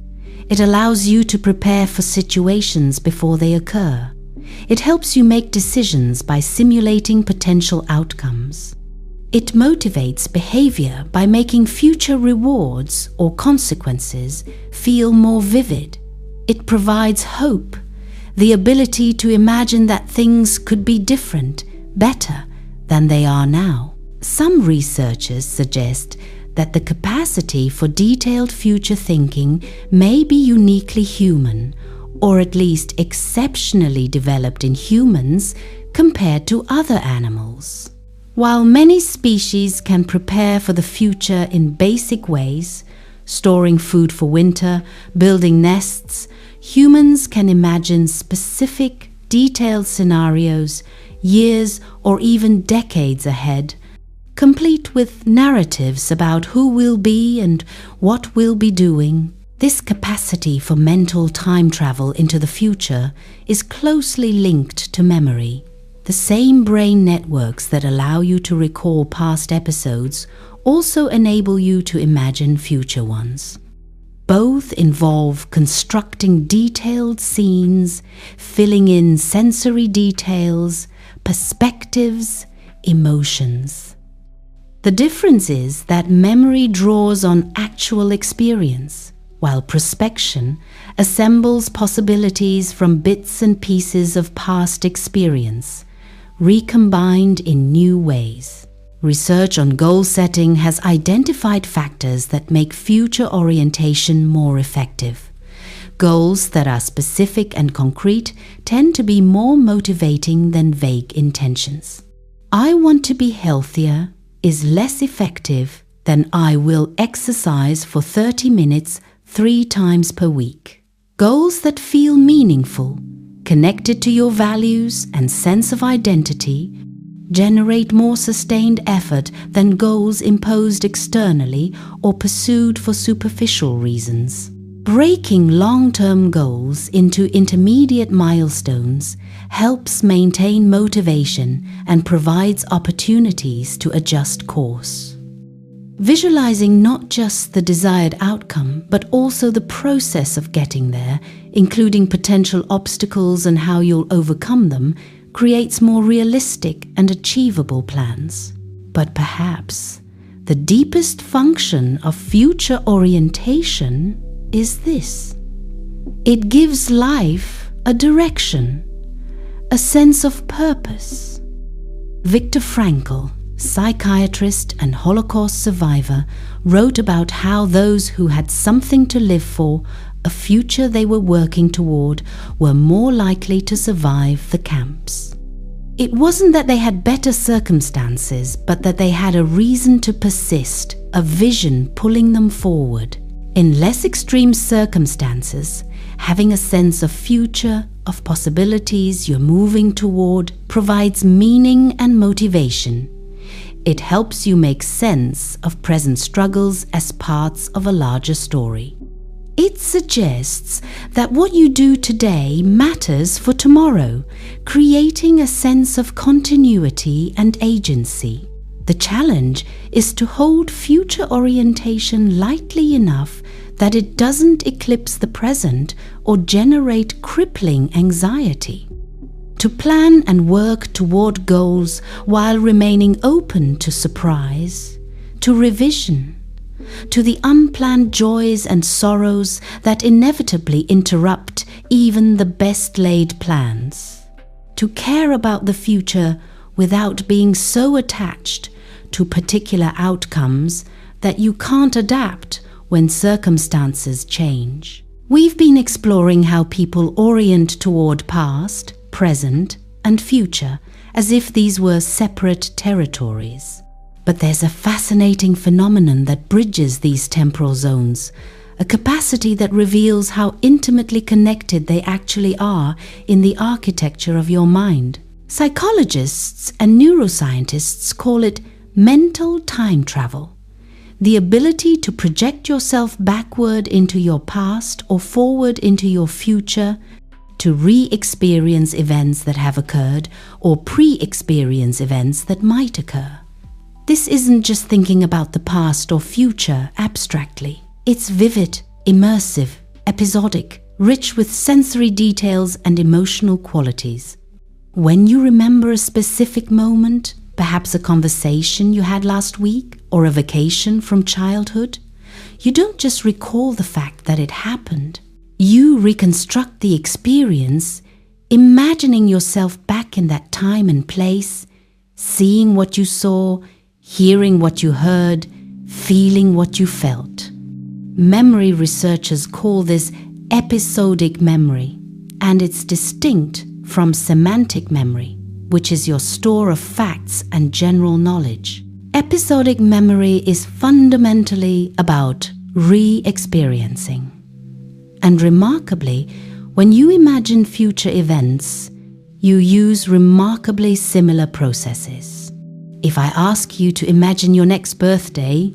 It allows you to prepare for situations before they occur. It helps you make decisions by simulating potential outcomes. It motivates behavior by making future rewards or consequences feel more vivid. It provides hope, the ability to imagine that things could be different, better than they are now. Some researchers suggest that the capacity for detailed future thinking may be uniquely human, or at least exceptionally developed in humans compared to other animals. While many species can prepare for the future in basic ways, storing food for winter, building nests, humans can imagine specific, detailed scenarios, years or even decades ahead, complete with narratives about who we'll be and what we'll be doing. This capacity for mental time travel into the future is closely linked to memory. The same brain networks that allow you to recall past episodes also enable you to imagine future ones. Both involve constructing detailed scenes, filling in sensory details, perspectives, emotions. The difference is that memory draws on actual experience, while prospection assembles possibilities from bits and pieces of past experience, recombined in new ways. Research on goal setting has identified factors that make future orientation more effective. Goals that are specific and concrete tend to be more motivating than vague intentions. I want to be healthier is less effective than I will exercise for 30 minutes 3 times per week. Goals that feel meaningful, connected to your values and sense of identity, generate more sustained effort than goals imposed externally or pursued for superficial reasons. Breaking long-term goals into intermediate milestones helps maintain motivation and provides opportunities to adjust course. Visualizing not just the desired outcome, but also the process of getting there, including potential obstacles and how you'll overcome them, creates more realistic and achievable plans. But perhaps the deepest function of future orientation is this. It gives life a direction, a sense of purpose. Viktor Frankl, psychiatrist and Holocaust survivor, wrote about how those who had something to live for, a future they were working toward, were more likely to survive the camps. It wasn't that they had better circumstances, but that they had a reason to persist, a vision pulling them forward. In less extreme circumstances, having a sense of future, of possibilities you're moving toward, provides meaning and motivation. It helps you make sense of present struggles as parts of a larger story. It suggests that what you do today matters for tomorrow, creating a sense of continuity and agency. The challenge is to hold future orientation lightly enough that it doesn't eclipse the present or generate crippling anxiety. To plan and work toward goals while remaining open to surprise, to revision, to the unplanned joys and sorrows that inevitably interrupt even the best laid plans. To care about the future without being so attached to particular outcomes that you can't adapt when circumstances change. We've been exploring how people orient toward past, present, and future as if these were separate territories. But there's a fascinating phenomenon that bridges these temporal zones, a capacity that reveals how intimately connected they actually are in the architecture of your mind. Psychologists and neuroscientists call it mental time travel. the ability to project yourself backward into your past or forward into your future, to re-experience events that have occurred or pre-experience events that might occur. This isn't just thinking about the past or future abstractly. It's vivid, immersive, episodic, rich with sensory details and emotional qualities. When you remember a specific moment, perhaps a conversation you had last week or a vacation from childhood, you don't just recall the fact that it happened. You reconstruct the experience, imagining yourself back in that time and place, seeing what you saw, hearing what you heard, feeling what you felt. Memory researchers call this episodic memory, and it's distinct from semantic memory, which is your store of facts and general knowledge. Episodic memory is fundamentally about re-experiencing. And remarkably, when you imagine future events, you use remarkably similar processes. If I ask you to imagine your next birthday,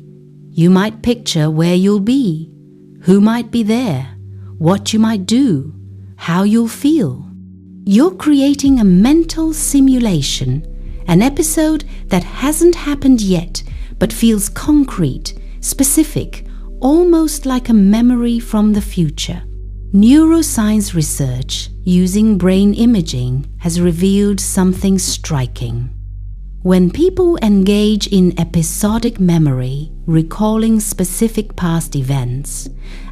you might picture where you'll be, who might be there, what you might do, how you'll feel. You're creating a mental simulation, an episode that hasn't happened yet but feels concrete, specific, almost like a memory from the future. Neuroscience research using brain imaging has revealed something striking. When people engage in episodic memory, recalling specific past events,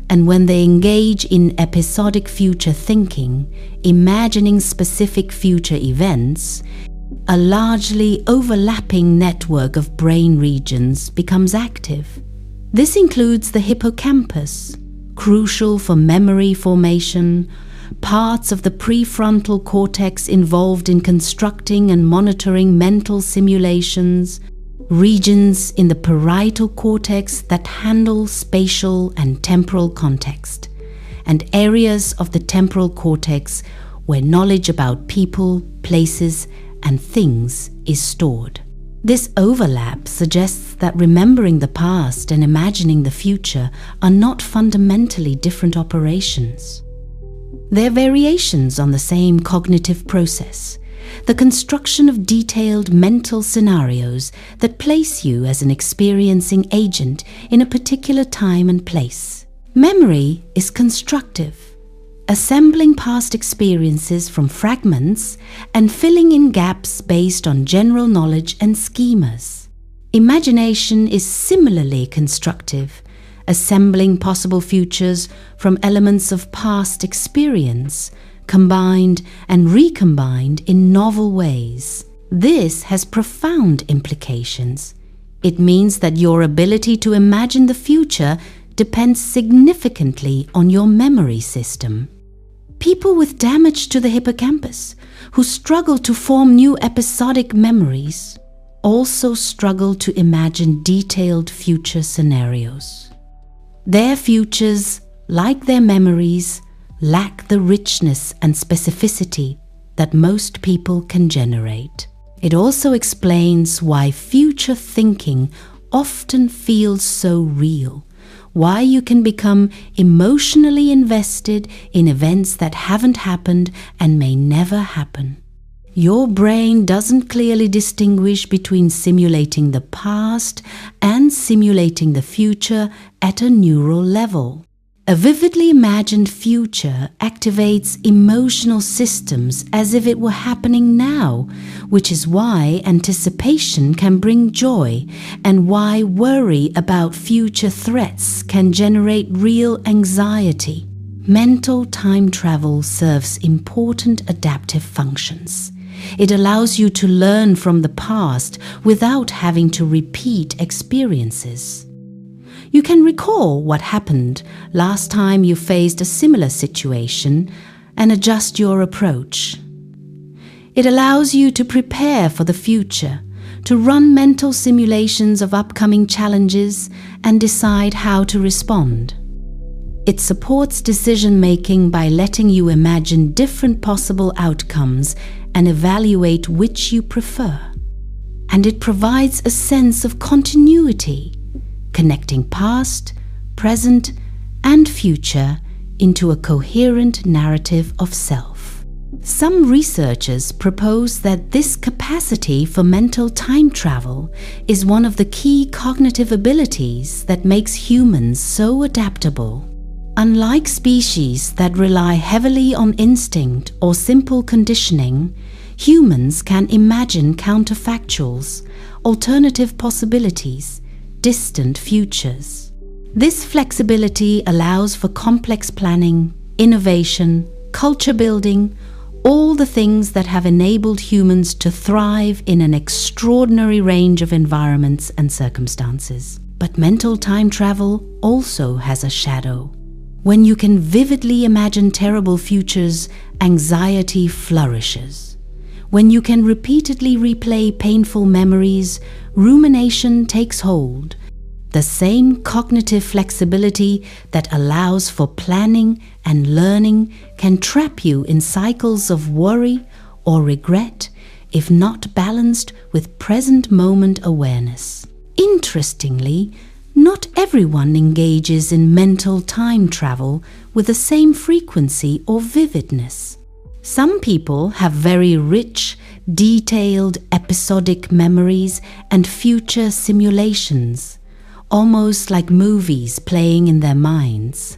and when they engage in episodic future thinking, imagining specific future events, a largely overlapping network of brain regions becomes active. This includes the hippocampus, crucial for memory formation, parts of the prefrontal cortex involved in constructing and monitoring mental simulations, regions in the parietal cortex that handle spatial and temporal context, and areas of the temporal cortex where knowledge about people, places, and things is stored. This overlap suggests that remembering the past and imagining the future are not fundamentally different operations. They're variations on the same cognitive process, the construction of detailed mental scenarios that place you as an experiencing agent in a particular time and place. Memory is constructive, assembling past experiences from fragments and filling in gaps based on general knowledge and schemas. Imagination is similarly constructive, assembling possible futures from elements of past experience, combined and recombined in novel ways. This has profound implications. It means that your ability to imagine the future depends significantly on your memory system. People with damage to the hippocampus, who struggle to form new episodic memories, also struggle to imagine detailed future scenarios. Their futures, like their memories, lack the richness and specificity that most people can generate. It also explains why future thinking often feels so real, why you can become emotionally invested in events that haven't happened and may never happen. Your brain doesn't clearly distinguish between simulating the past and simulating the future at a neural level. A vividly imagined future activates emotional systems as if it were happening now, which is why anticipation can bring joy and why worry about future threats can generate real anxiety. Mental time travel serves important adaptive functions. It allows you to learn from the past without having to repeat experiences. You can recall what happened last time you faced a similar situation and adjust your approach. It allows you to prepare for the future, to run mental simulations of upcoming challenges and decide how to respond. It supports decision-making by letting you imagine different possible outcomes and evaluate which you prefer. And it provides a sense of continuity, connecting past, present, and future into a coherent narrative of self. Some researchers propose that this capacity for mental time travel is one of the key cognitive abilities that makes humans so adaptable. Unlike species that rely heavily on instinct or simple conditioning, humans can imagine counterfactuals, alternative possibilities, distant futures. This flexibility allows for complex planning, innovation, culture building, all the things that have enabled humans to thrive in an extraordinary range of environments and circumstances. But mental time travel also has a shadow. When you can vividly imagine terrible futures, anxiety flourishes. When you can repeatedly replay painful memories, rumination takes hold. The same cognitive flexibility that allows for planning and learning can trap you in cycles of worry or regret if not balanced with present moment awareness. Interestingly, not everyone engages in mental time travel with the same frequency or vividness. Some people have very rich, detailed episodic memories and future simulations, almost like movies playing in their minds.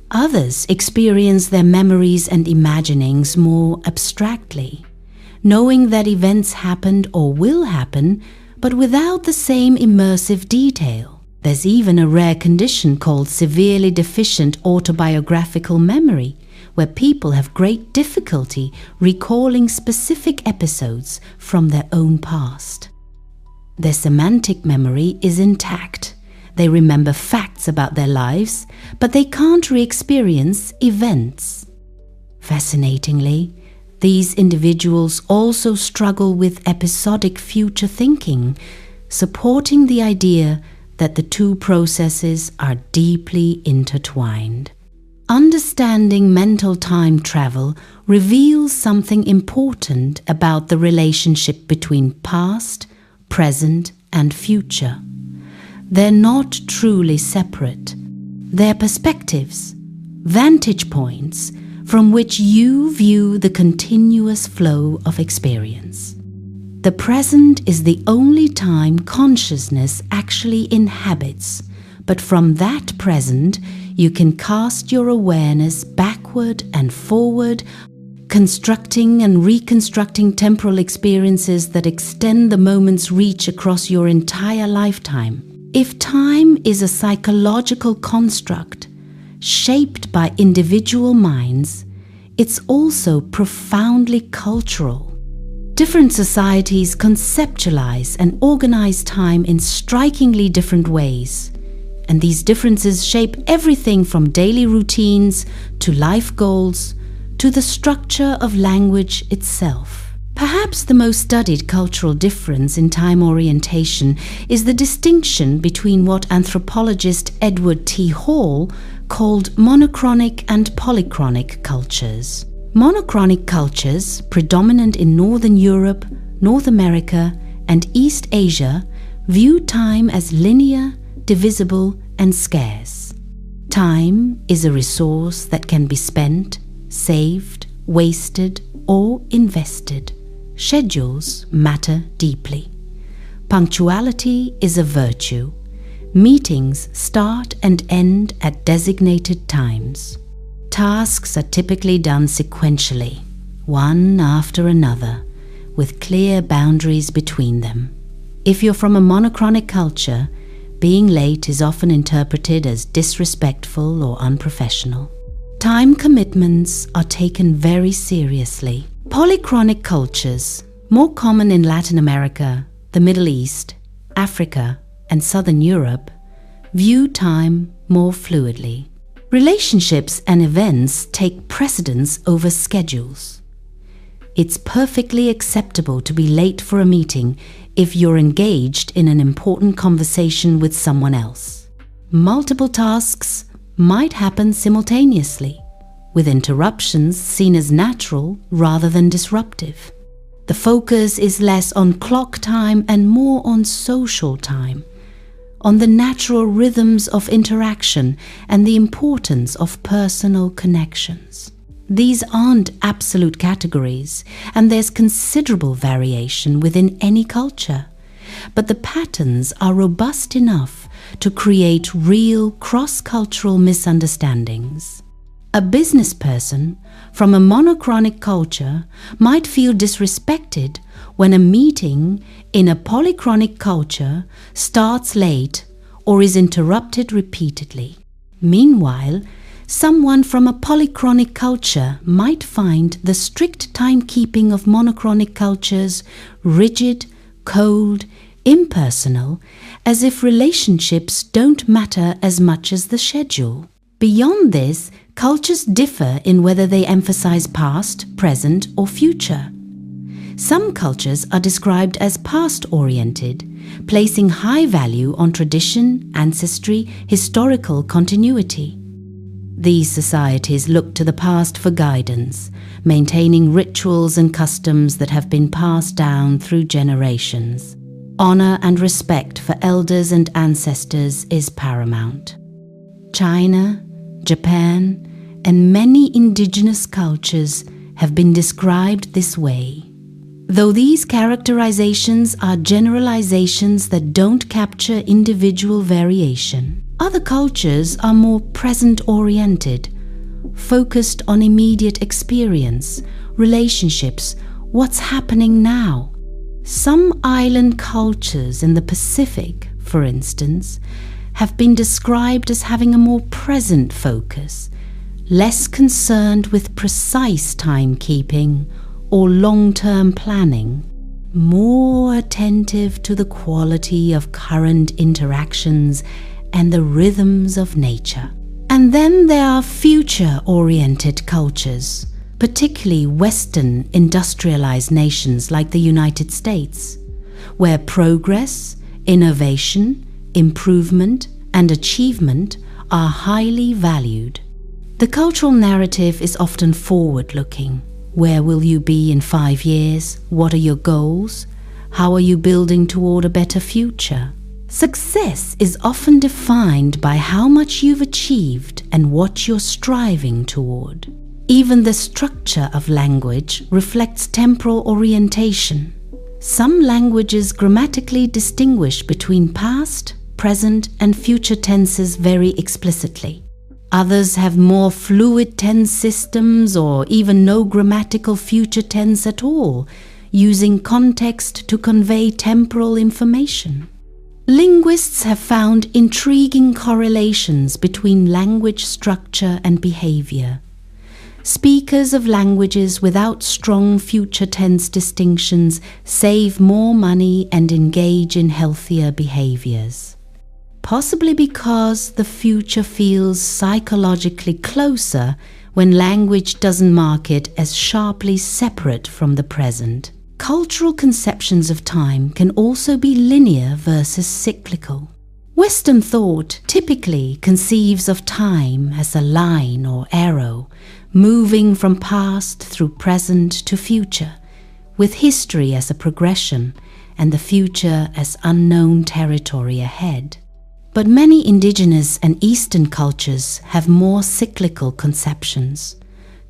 Others experience their memories and imaginings more abstractly, knowing that events happened or will happen, but without the same immersive detail. There's even a rare condition called severely deficient autobiographical memory, where people have great difficulty recalling specific episodes from their own past. Their semantic memory is intact. They remember facts about their lives, but they can't re-experience events. Fascinatingly, these individuals also struggle with episodic future thinking, supporting the idea that the two processes are deeply intertwined. Understanding mental time travel reveals something important about the relationship between past, present, and future. They're not truly separate. They're perspectives, vantage points from which you view the continuous flow of experience. The present is the only time consciousness actually inhabits, but from that present, you can cast your awareness backward and forward, constructing and reconstructing temporal experiences that extend the moment's reach across your entire lifetime. If time is a psychological construct shaped by individual minds, it's also profoundly cultural. Different societies conceptualize and organize time in strikingly different ways, and these differences shape everything from daily routines to life goals to the structure of language itself. Perhaps the most studied cultural difference in time orientation is the distinction between what anthropologist Edward T. Hall called monochronic and polychronic cultures. Monochronic cultures, predominant in Northern Europe, North America, and East Asia, view time as linear, divisible, and scarce. Time is a resource that can be spent, saved, wasted, or invested. Schedules matter deeply. Punctuality is a virtue. Meetings start and end at designated times. Tasks are typically done sequentially, one after another, with clear boundaries between them. If you're from a monochronic culture, being late is often interpreted as disrespectful or unprofessional. Time commitments are taken very seriously. Polychronic cultures, more common in Latin America, the Middle East, Africa, and Southern Europe, view time more fluidly. Relationships and events take precedence over schedules. It's perfectly acceptable to be late for a meeting if you're engaged in an important conversation with someone else. Multiple tasks might happen simultaneously, with interruptions seen as natural rather than disruptive. The focus is less on clock time and more on social time, on the natural rhythms of interaction and the importance of personal connections. These aren't absolute categories, and there's considerable variation within any culture, but the patterns are robust enough to create real cross-cultural misunderstandings. A business person from a monochronic culture might feel disrespected when a meeting in a polychronic culture starts late or is interrupted repeatedly. Meanwhile, someone from a polychronic culture might find the strict timekeeping of monochronic cultures rigid, cold, impersonal, as if relationships don't matter as much as the schedule. Beyond this, cultures differ in whether they emphasize past, present, or future. Some cultures are described as past-oriented, placing high value on tradition, ancestry, historical continuity. These societies look to the past for guidance, maintaining rituals and customs that have been passed down through generations. Honor and respect for elders and ancestors is paramount. China, Japan, and many indigenous cultures have been described this way. Though these characterizations are generalizations that don't capture individual variation, other cultures are more present-oriented, focused on immediate experience, relationships, what's happening now. Some island cultures in the Pacific, for instance, have been described as having a more present focus, less concerned with precise timekeeping or long-term planning, more attentive to the quality of current interactions and the rhythms of nature. And then there are future-oriented cultures, particularly Western industrialized nations like the United States, where progress, innovation, improvement, and achievement are highly valued. The cultural narrative is often forward-looking. Where will you be in 5 years? What are your goals? How are you building toward a better future? Success is often defined by how much you've achieved and what you're striving toward. Even the structure of language reflects temporal orientation. Some languages grammatically distinguish between past, present, and future tenses very explicitly. Others have more fluid tense systems or even no grammatical future tense at all, using context to convey temporal information. Linguists have found intriguing correlations between language structure and behavior. Speakers of languages without strong future tense distinctions save more money and engage in healthier behaviors. Possibly because the future feels psychologically closer when language doesn't mark it as sharply separate from the present. Cultural conceptions of time can also be linear versus cyclical. Western thought typically conceives of time as a line or arrow, moving from past through present to future, with history as a progression and the future as unknown territory ahead. But many indigenous and Eastern cultures have more cyclical conceptions.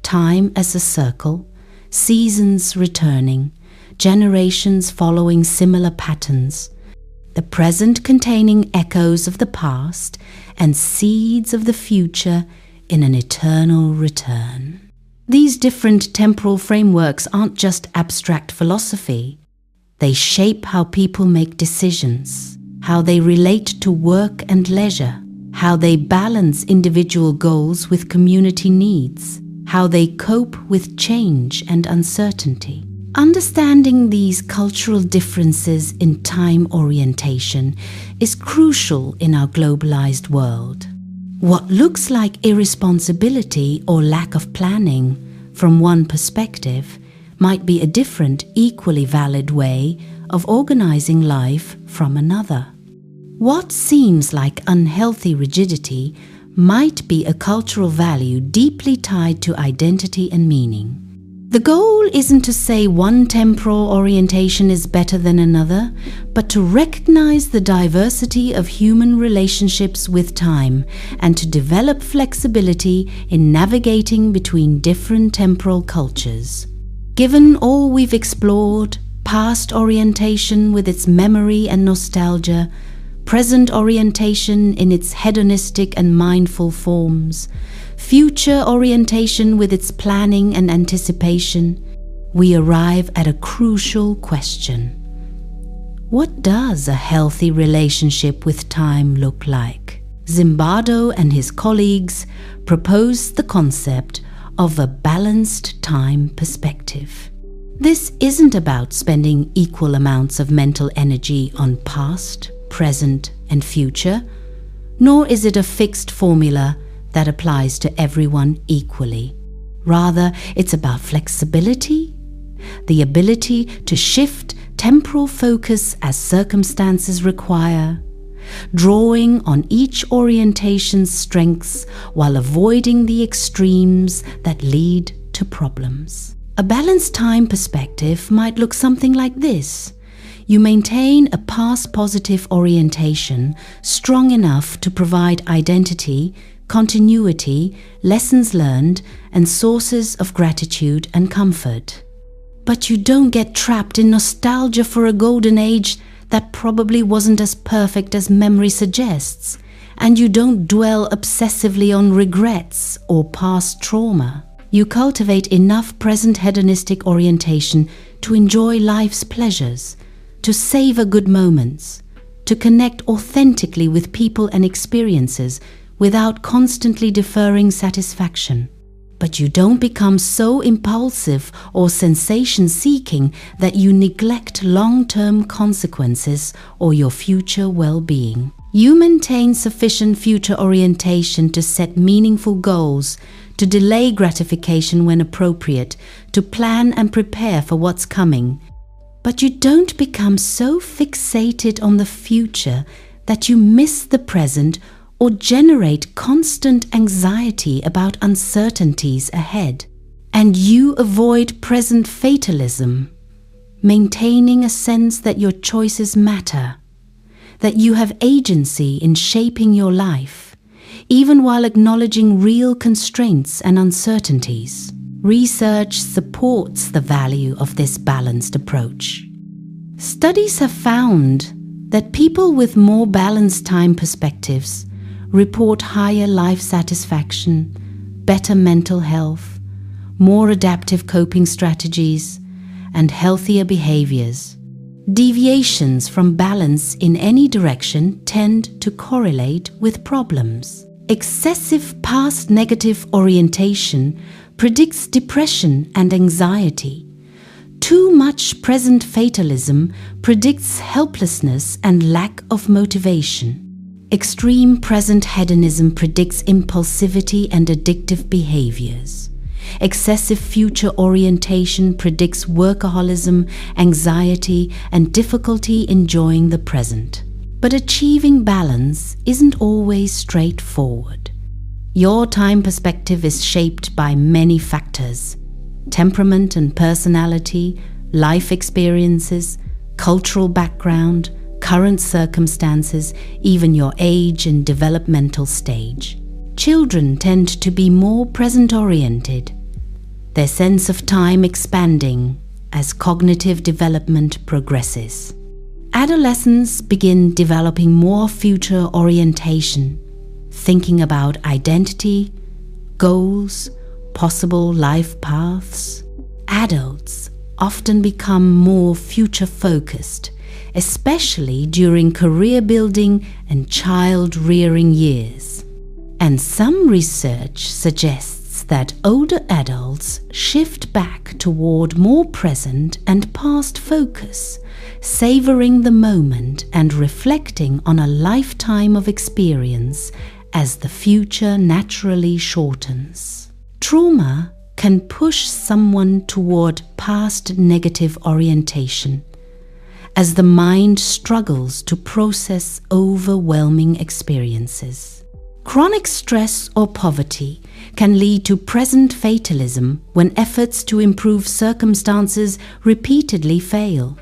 Time as a circle, seasons returning, generations following similar patterns, the present containing echoes of the past and seeds of the future in an eternal return. These different temporal frameworks aren't just abstract philosophy. They shape how people make decisions, how they relate to work and leisure, how they balance individual goals with community needs, how they cope with change and uncertainty. Understanding these cultural differences in time orientation is crucial in our globalized world. What looks like irresponsibility or lack of planning from one perspective might be a different, equally valid way of organizing life from another. What seems like unhealthy rigidity might be a cultural value deeply tied to identity and meaning. The goal isn't to say one temporal orientation is better than another, but to recognize the diversity of human relationships with time and to develop flexibility in navigating between different temporal cultures. Given all we've explored, past orientation with its memory and nostalgia, present orientation in its hedonistic and mindful forms, future orientation with its planning and anticipation, we arrive at a crucial question. What does a healthy relationship with time look like? Zimbardo and his colleagues proposed the concept of a balanced time perspective. This isn't about spending equal amounts of mental energy on past, present, and future, nor is it a fixed formula that applies to everyone equally. Rather, it's about flexibility, the ability to shift temporal focus as circumstances require, drawing on each orientation's strengths while avoiding the extremes that lead to problems. A balanced time perspective might look something like this. You maintain a past positive orientation strong enough to provide identity, continuity, lessons learned, and sources of gratitude and comfort. But you don't get trapped in nostalgia for a golden age that probably wasn't as perfect as memory suggests, and you don't dwell obsessively on regrets or past trauma. You cultivate enough present hedonistic orientation to enjoy life's pleasures, to savor good moments, to connect authentically with people and experiences without constantly deferring satisfaction. But you don't become so impulsive or sensation-seeking that you neglect long-term consequences or your future well-being. You maintain sufficient future orientation to set meaningful goals, to delay gratification when appropriate, to plan and prepare for what's coming. But you don't become so fixated on the future that you miss the present or generate constant anxiety about uncertainties ahead. And you avoid present fatalism, maintaining a sense that your choices matter, that you have agency in shaping your life, even while acknowledging real constraints and uncertainties. Research supports the value of this balanced approach. Studies have found that people with more balanced time perspectives report higher life satisfaction, better mental health, more adaptive coping strategies, and healthier behaviors. Deviations from balance in any direction tend to correlate with problems. Excessive past negative orientation predicts depression and anxiety. Too much present fatalism predicts helplessness and lack of motivation. Extreme present hedonism predicts impulsivity and addictive behaviors. Excessive future orientation predicts workaholism, anxiety, and difficulty enjoying the present. But achieving balance isn't always straightforward. Your time perspective is shaped by many factors: temperament and personality, life experiences, cultural background, current circumstances, even your age and developmental stage. Children tend to be more present-oriented, their sense of time expanding as cognitive development progresses. Adolescents begin developing more future orientation, thinking about identity, goals, possible life paths. Adults often become more future-focused, especially during career building and child-rearing years. And some research suggests that older adults shift back toward more present and past focus, savoring the moment and reflecting on a lifetime of experience as the future naturally shortens. Trauma can push someone toward past negative orientation, as the mind struggles to process overwhelming experiences. Chronic stress or poverty can lead to present fatalism when efforts to improve circumstances repeatedly fail.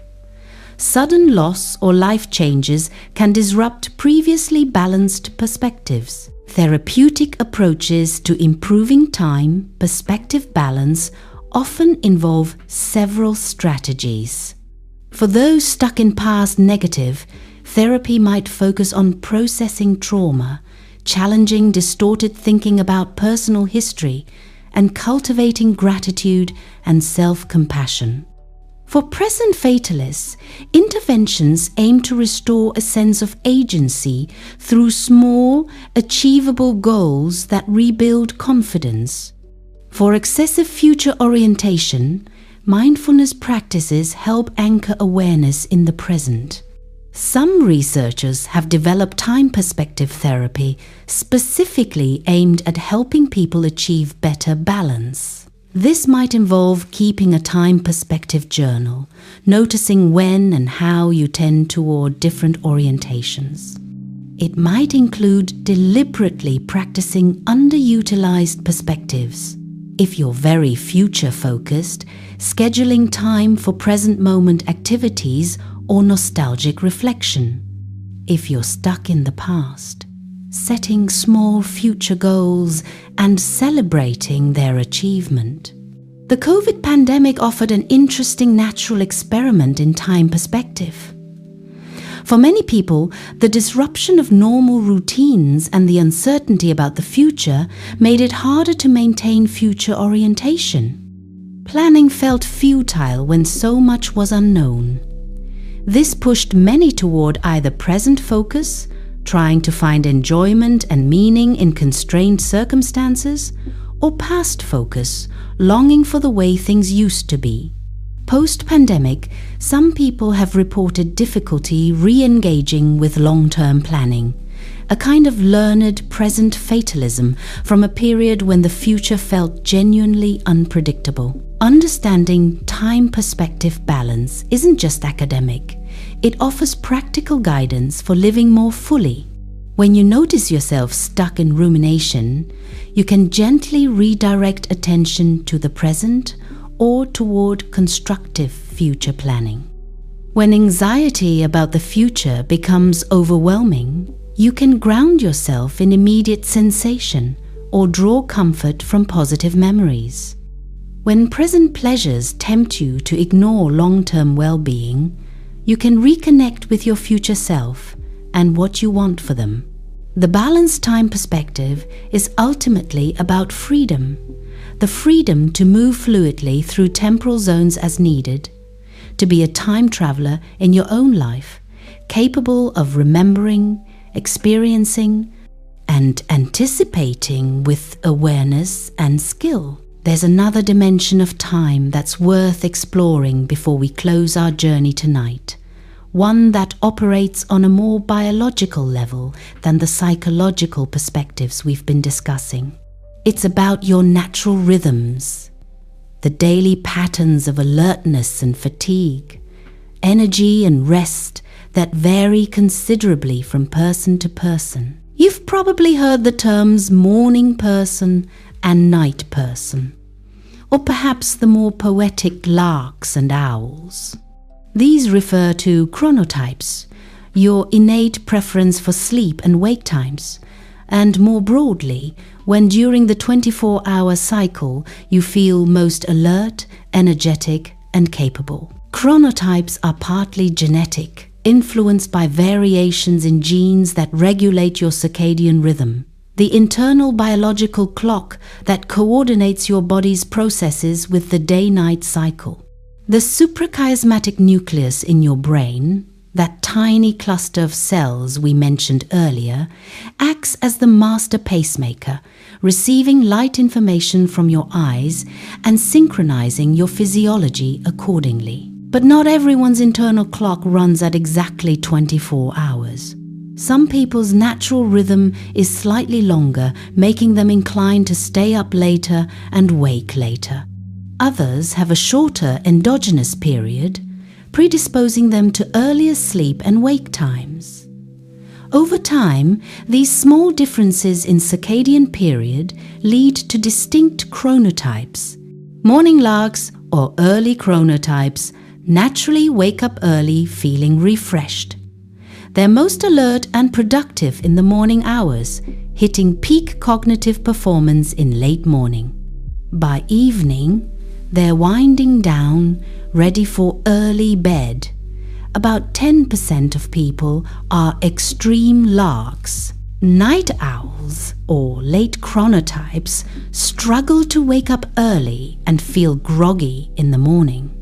Sudden loss or life changes can disrupt previously balanced perspectives. Therapeutic approaches to improving time, perspective balance often involve several strategies. For those stuck in past negative, therapy might focus on processing trauma, challenging distorted thinking about personal history, and cultivating gratitude and self-compassion. For present fatalists, interventions aim to restore a sense of agency through small, achievable goals that rebuild confidence. For excessive future orientation, mindfulness practices help anchor awareness in the present. Some researchers have developed time perspective therapy specifically aimed at helping people achieve better balance. This might involve keeping a time perspective journal, noticing when and how you tend toward different orientations. It might include deliberately practicing underutilized perspectives. If you're very future-focused, scheduling time for present moment activities or nostalgic reflection. If you're stuck in the past, setting small future goals and celebrating their achievement. The COVID pandemic offered an interesting natural experiment in time perspective. For many people, the disruption of normal routines and the uncertainty about the future made it harder to maintain future orientation. Planning felt futile when so much was unknown. This pushed many toward either present focus, trying to find enjoyment and meaning in constrained circumstances, or past focus, longing for the way things used to be. Post-pandemic, some people have reported difficulty re-engaging with long-term planning, a kind of learned present fatalism from a period when the future felt genuinely unpredictable. Understanding time perspective balance isn't just academic. It offers practical guidance for living more fully. When you notice yourself stuck in rumination, you can gently redirect attention to the present or toward constructive future planning. When anxiety about the future becomes overwhelming, you can ground yourself in immediate sensation or draw comfort from positive memories. When present pleasures tempt you to ignore long-term well-being, you can reconnect with your future self and what you want for them. The balanced time perspective is ultimately about freedom, the freedom to move fluidly through temporal zones as needed, to be a time traveler in your own life, capable of remembering, experiencing, and anticipating with awareness and skill. There's another dimension of time that's worth exploring before we close our journey tonight, one that operates on a more biological level than the psychological perspectives we've been discussing. It's about your natural rhythms, the daily patterns of alertness and fatigue, energy and rest that vary considerably from person to person. You've probably heard the terms morning person and night person, or perhaps the more poetic larks and owls. These refer to chronotypes, your innate preference for sleep and wake times, and more broadly, when during the 24-hour cycle you feel most alert, energetic, and capable. Chronotypes are partly genetic, influenced by variations in genes that regulate your circadian rhythm, the internal biological clock that coordinates your body's processes with the day-night cycle. The suprachiasmatic nucleus in your brain, that tiny cluster of cells we mentioned earlier, acts as the master pacemaker, receiving light information from your eyes and synchronizing your physiology accordingly. But not everyone's internal clock runs at exactly 24 hours. Some people's natural rhythm is slightly longer, making them inclined to stay up later and wake later. Others have a shorter endogenous period, predisposing them to earlier sleep and wake times. Over time, these small differences in circadian period lead to distinct chronotypes. Morning larks, or early chronotypes, naturally wake up early feeling refreshed. They're most alert and productive in the morning hours, hitting peak cognitive performance in late morning. By evening, they're winding down, ready for early bed. About 10% of people are extreme larks. Night owls, or late chronotypes, struggle to wake up early and feel groggy in the morning.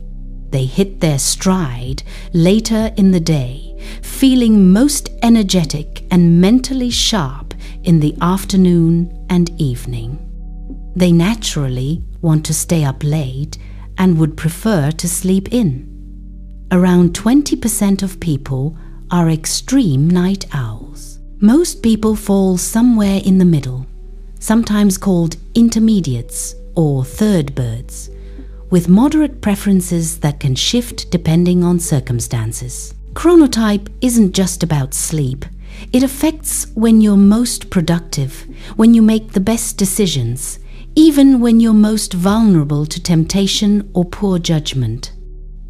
They hit their stride later in the day, feeling most energetic and mentally sharp in the afternoon and evening. They naturally want to stay up late and would prefer to sleep in. Around 20% of people are extreme night owls. Most people fall somewhere in the middle, sometimes called intermediates or third birds, with moderate preferences that can shift depending on circumstances. Chronotype isn't just about sleep. It affects when you're most productive, when you make the best decisions, even when you're most vulnerable to temptation or poor judgment.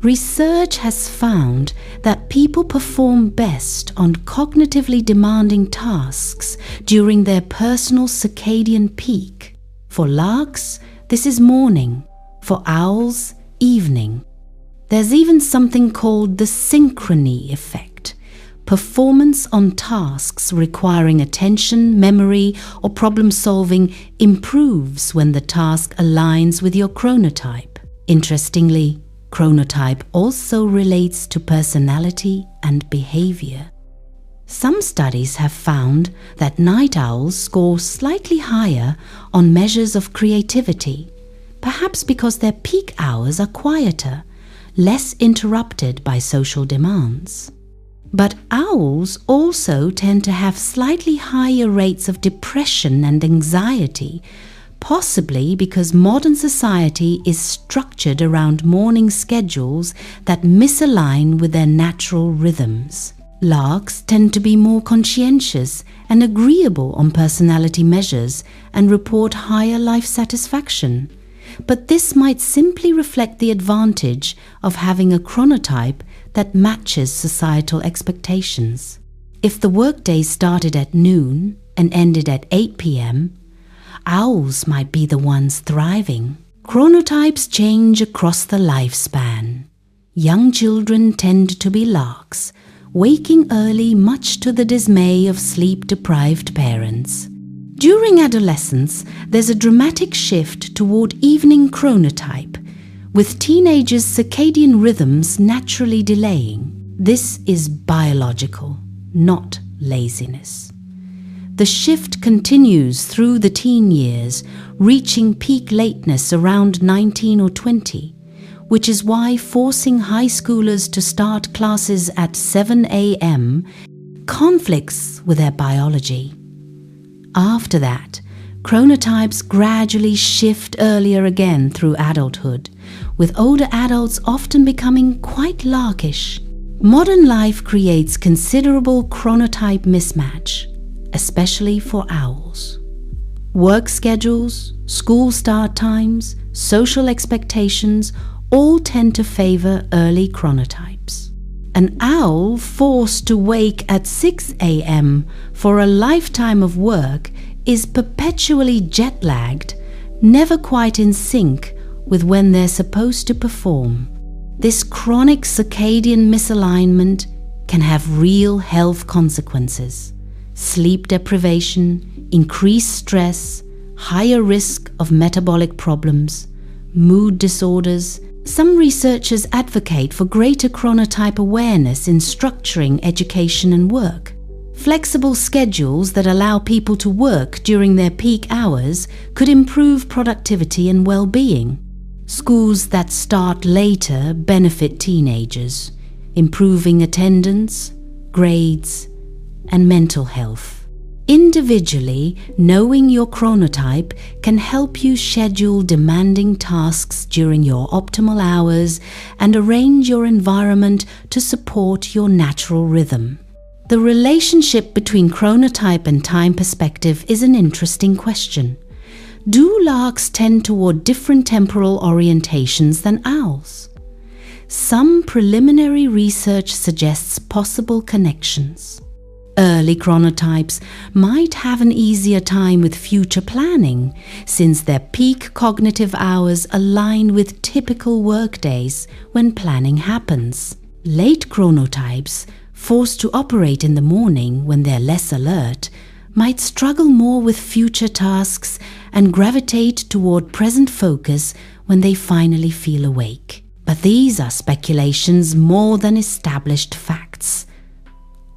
Research has found that people perform best on cognitively demanding tasks during their personal circadian peak. For larks, this is morning. For owls, evening. There's even something called the synchrony effect. Performance on tasks requiring attention, memory, or problem solving improves when the task aligns with your chronotype. Interestingly, chronotype also relates to personality and behavior. Some studies have found that night owls score slightly higher on measures of creativity, perhaps because their peak hours are quieter, less interrupted by social demands. But owls also tend to have slightly higher rates of depression and anxiety, possibly because modern society is structured around morning schedules that misalign with their natural rhythms. Larks tend to be more conscientious and agreeable on personality measures and report higher life satisfaction. But this might simply reflect the advantage of having a chronotype that matches societal expectations. If the workday started at noon and ended at 8 p.m., owls might be the ones thriving. Chronotypes change across the lifespan. Young children tend to be larks, waking early much to the dismay of sleep-deprived parents. During adolescence, there's a dramatic shift toward evening chronotype, with teenagers' circadian rhythms naturally delaying. This is biological, not laziness. The shift continues through the teen years, reaching peak lateness around 19 or 20, which is why forcing high schoolers to start classes at 7 a.m. conflicts with their biology. After that, chronotypes gradually shift earlier again through adulthood, with older adults often becoming quite larkish. Modern life creates considerable chronotype mismatch, especially for owls. Work schedules, school start times, social expectations all tend to favor early chronotypes. An owl forced to wake at 6 a.m. for a lifetime of work is perpetually jet-lagged, never quite in sync with when they're supposed to perform. This chronic circadian misalignment can have real health consequences: sleep deprivation, increased stress, higher risk of metabolic problems, mood disorders. Some researchers advocate for greater chronotype awareness in structuring education and work. Flexible schedules that allow people to work during their peak hours could improve productivity and well-being. Schools that start later benefit teenagers, improving attendance, grades, and mental health. Individually, knowing your chronotype can help you schedule demanding tasks during your optimal hours and arrange your environment to support your natural rhythm. The relationship between chronotype and time perspective is an interesting question. Do larks tend toward different temporal orientations than owls? Some preliminary research suggests possible connections. Early chronotypes might have an easier time with future planning, since their peak cognitive hours align with typical workdays when planning happens. Late chronotypes, forced to operate in the morning when they're less alert, might struggle more with future tasks and gravitate toward present focus when they finally feel awake. But these are speculations more than established facts.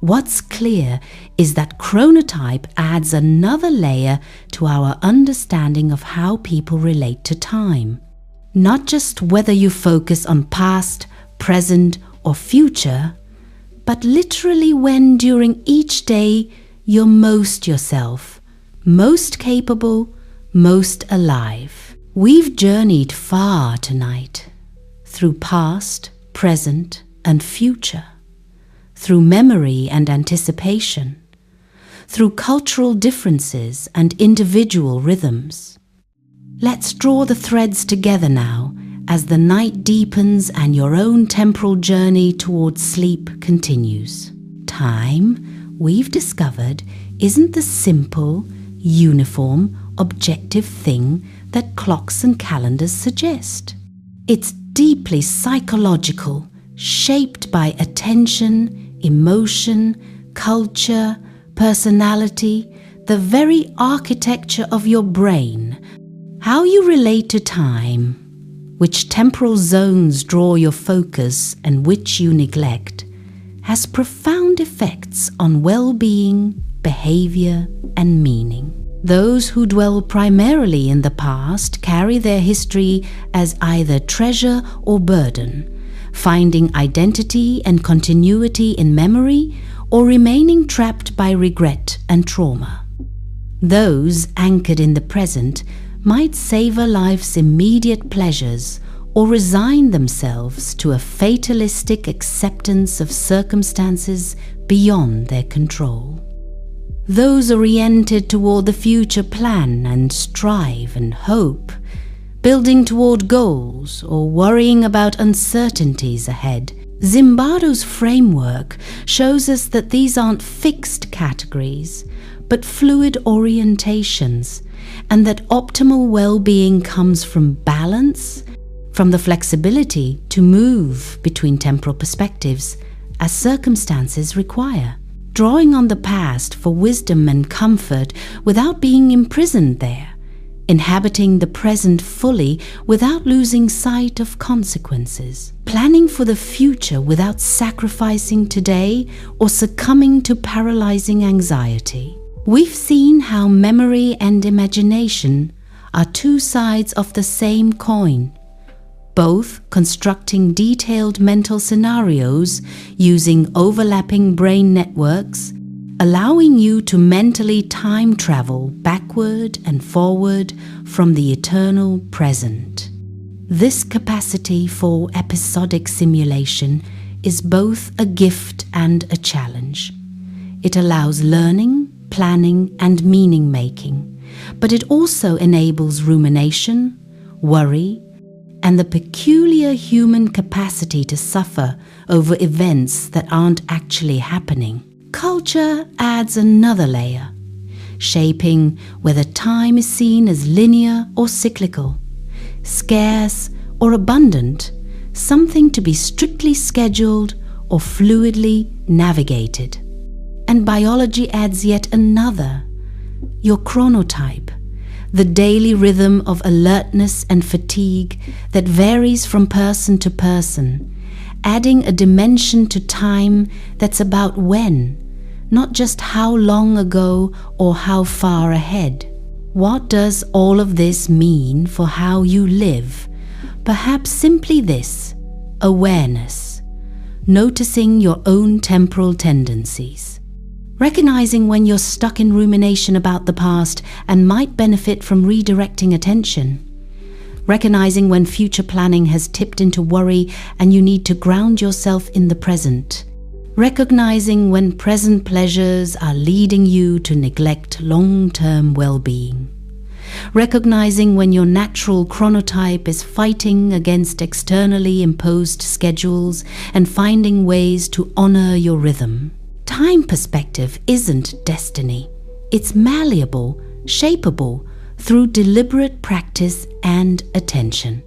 What's clear is that chronotype adds another layer to our understanding of how people relate to time. Not just whether you focus on past, present, or future, but literally when during each day you're most yourself, most capable, most alive. We've journeyed far tonight, through past, present, and future. Through memory and anticipation, through cultural differences and individual rhythms. Let's draw the threads together now as the night deepens and your own temporal journey towards sleep continues. Time, we've discovered, isn't the simple, uniform, objective thing that clocks and calendars suggest. It's deeply psychological, shaped by attention, emotion, culture, personality, the very architecture of your brain. How you relate to time, which temporal zones draw your focus and which you neglect, has profound effects on well-being, behavior, and meaning. Those who dwell primarily in the past carry their history as either treasure or burden, finding identity and continuity in memory or remaining trapped by regret and trauma. Those anchored in the present might savor life's immediate pleasures or resign themselves to a fatalistic acceptance of circumstances beyond their control. Those oriented toward the future plan and strive and hope, building toward goals or worrying about uncertainties ahead. Zimbardo's framework shows us that these aren't fixed categories, but fluid orientations, and that optimal well-being comes from balance, from the flexibility to move between temporal perspectives as circumstances require, drawing on the past for wisdom and comfort without being imprisoned there, inhabiting the present fully without losing sight of consequences, planning for the future without sacrificing today or succumbing to paralyzing anxiety. We've seen how memory and imagination are two sides of the same coin, both constructing detailed mental scenarios using overlapping brain networks, allowing you to mentally time travel backward and forward from the eternal present. This capacity for episodic simulation is both a gift and a challenge. It allows learning, planning, and meaning-making, but it also enables rumination, worry, and the peculiar human capacity to suffer over events that aren't actually happening. Culture adds another layer, shaping whether time is seen as linear or cyclical, scarce or abundant, something to be strictly scheduled or fluidly navigated. And biology adds yet another, your chronotype, the daily rhythm of alertness and fatigue that varies from person to person, adding a dimension to time that's about when, not just how long ago or how far ahead. What does all of this mean for how you live? Perhaps simply this: awareness, noticing your own temporal tendencies, recognizing when you're stuck in rumination about the past and might benefit from redirecting attention, recognizing when future planning has tipped into worry and you need to ground yourself in the present, recognizing when present pleasures are leading you to neglect long-term well-being, recognizing when your natural chronotype is fighting against externally imposed schedules and finding ways to honor your rhythm. Time perspective isn't destiny. It's malleable, shapeable through deliberate practice and attention.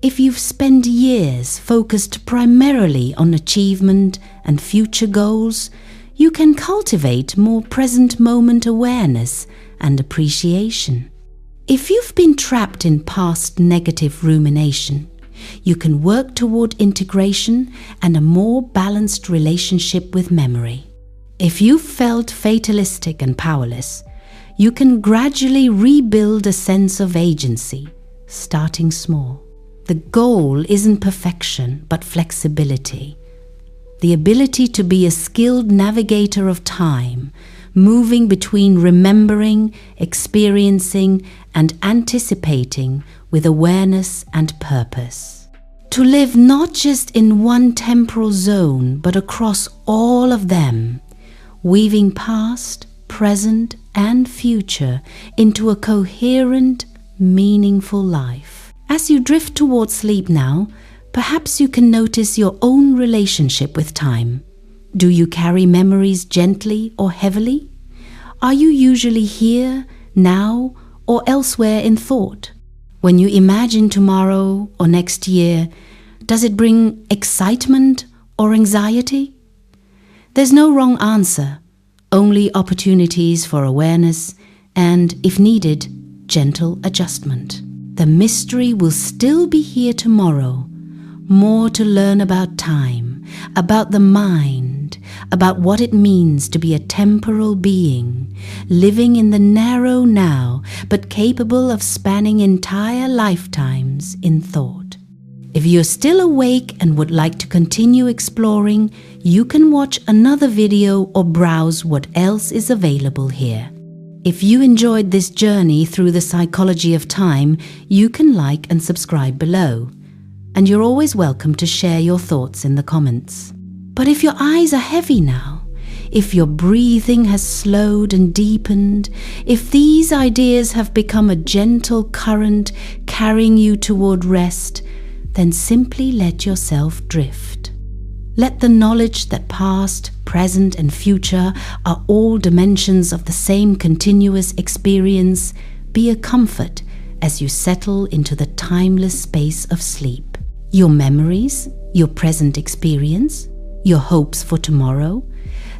If you've spent years focused primarily on achievement and future goals, you can cultivate more present moment awareness and appreciation. If you've been trapped in past negative rumination, you can work toward integration and a more balanced relationship with memory. If you've felt fatalistic and powerless, you can gradually rebuild a sense of agency, starting small. The goal isn't perfection, but flexibility. The ability to be a skilled navigator of time, moving between remembering, experiencing, and anticipating with awareness and purpose. To live not just in one temporal zone, but across all of them, weaving past, present, and future into a coherent, meaningful life. As you drift towards sleep now, perhaps you can notice your own relationship with time. Do you carry memories gently or heavily? Are you usually here, now, or elsewhere in thought? When you imagine tomorrow or next year, does it bring excitement or anxiety? There's no wrong answer, only opportunities for awareness and, if needed, gentle adjustment. The mystery will still be here tomorrow. More to learn about time, about the mind, about what it means to be a temporal being, living in the narrow now, but capable of spanning entire lifetimes in thought. If you're still awake and would like to continue exploring, you can watch another video or browse what else is available here. If you enjoyed this journey through the psychology of time, you can like and subscribe below. And you're always welcome to share your thoughts in the comments. But if your eyes are heavy now, if your breathing has slowed and deepened, if these ideas have become a gentle current carrying you toward rest, then simply let yourself drift. Let the knowledge that past, present, and future are all dimensions of the same continuous experience be a comfort as you settle into the timeless space of sleep. Your memories, your present experience, your hopes for tomorrow,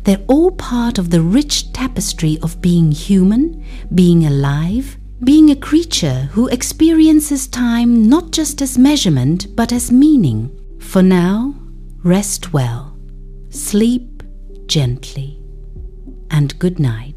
they're all part of the rich tapestry of being human, being alive, being a creature who experiences time not just as measurement but as meaning. For now, rest well, sleep gently, and good night.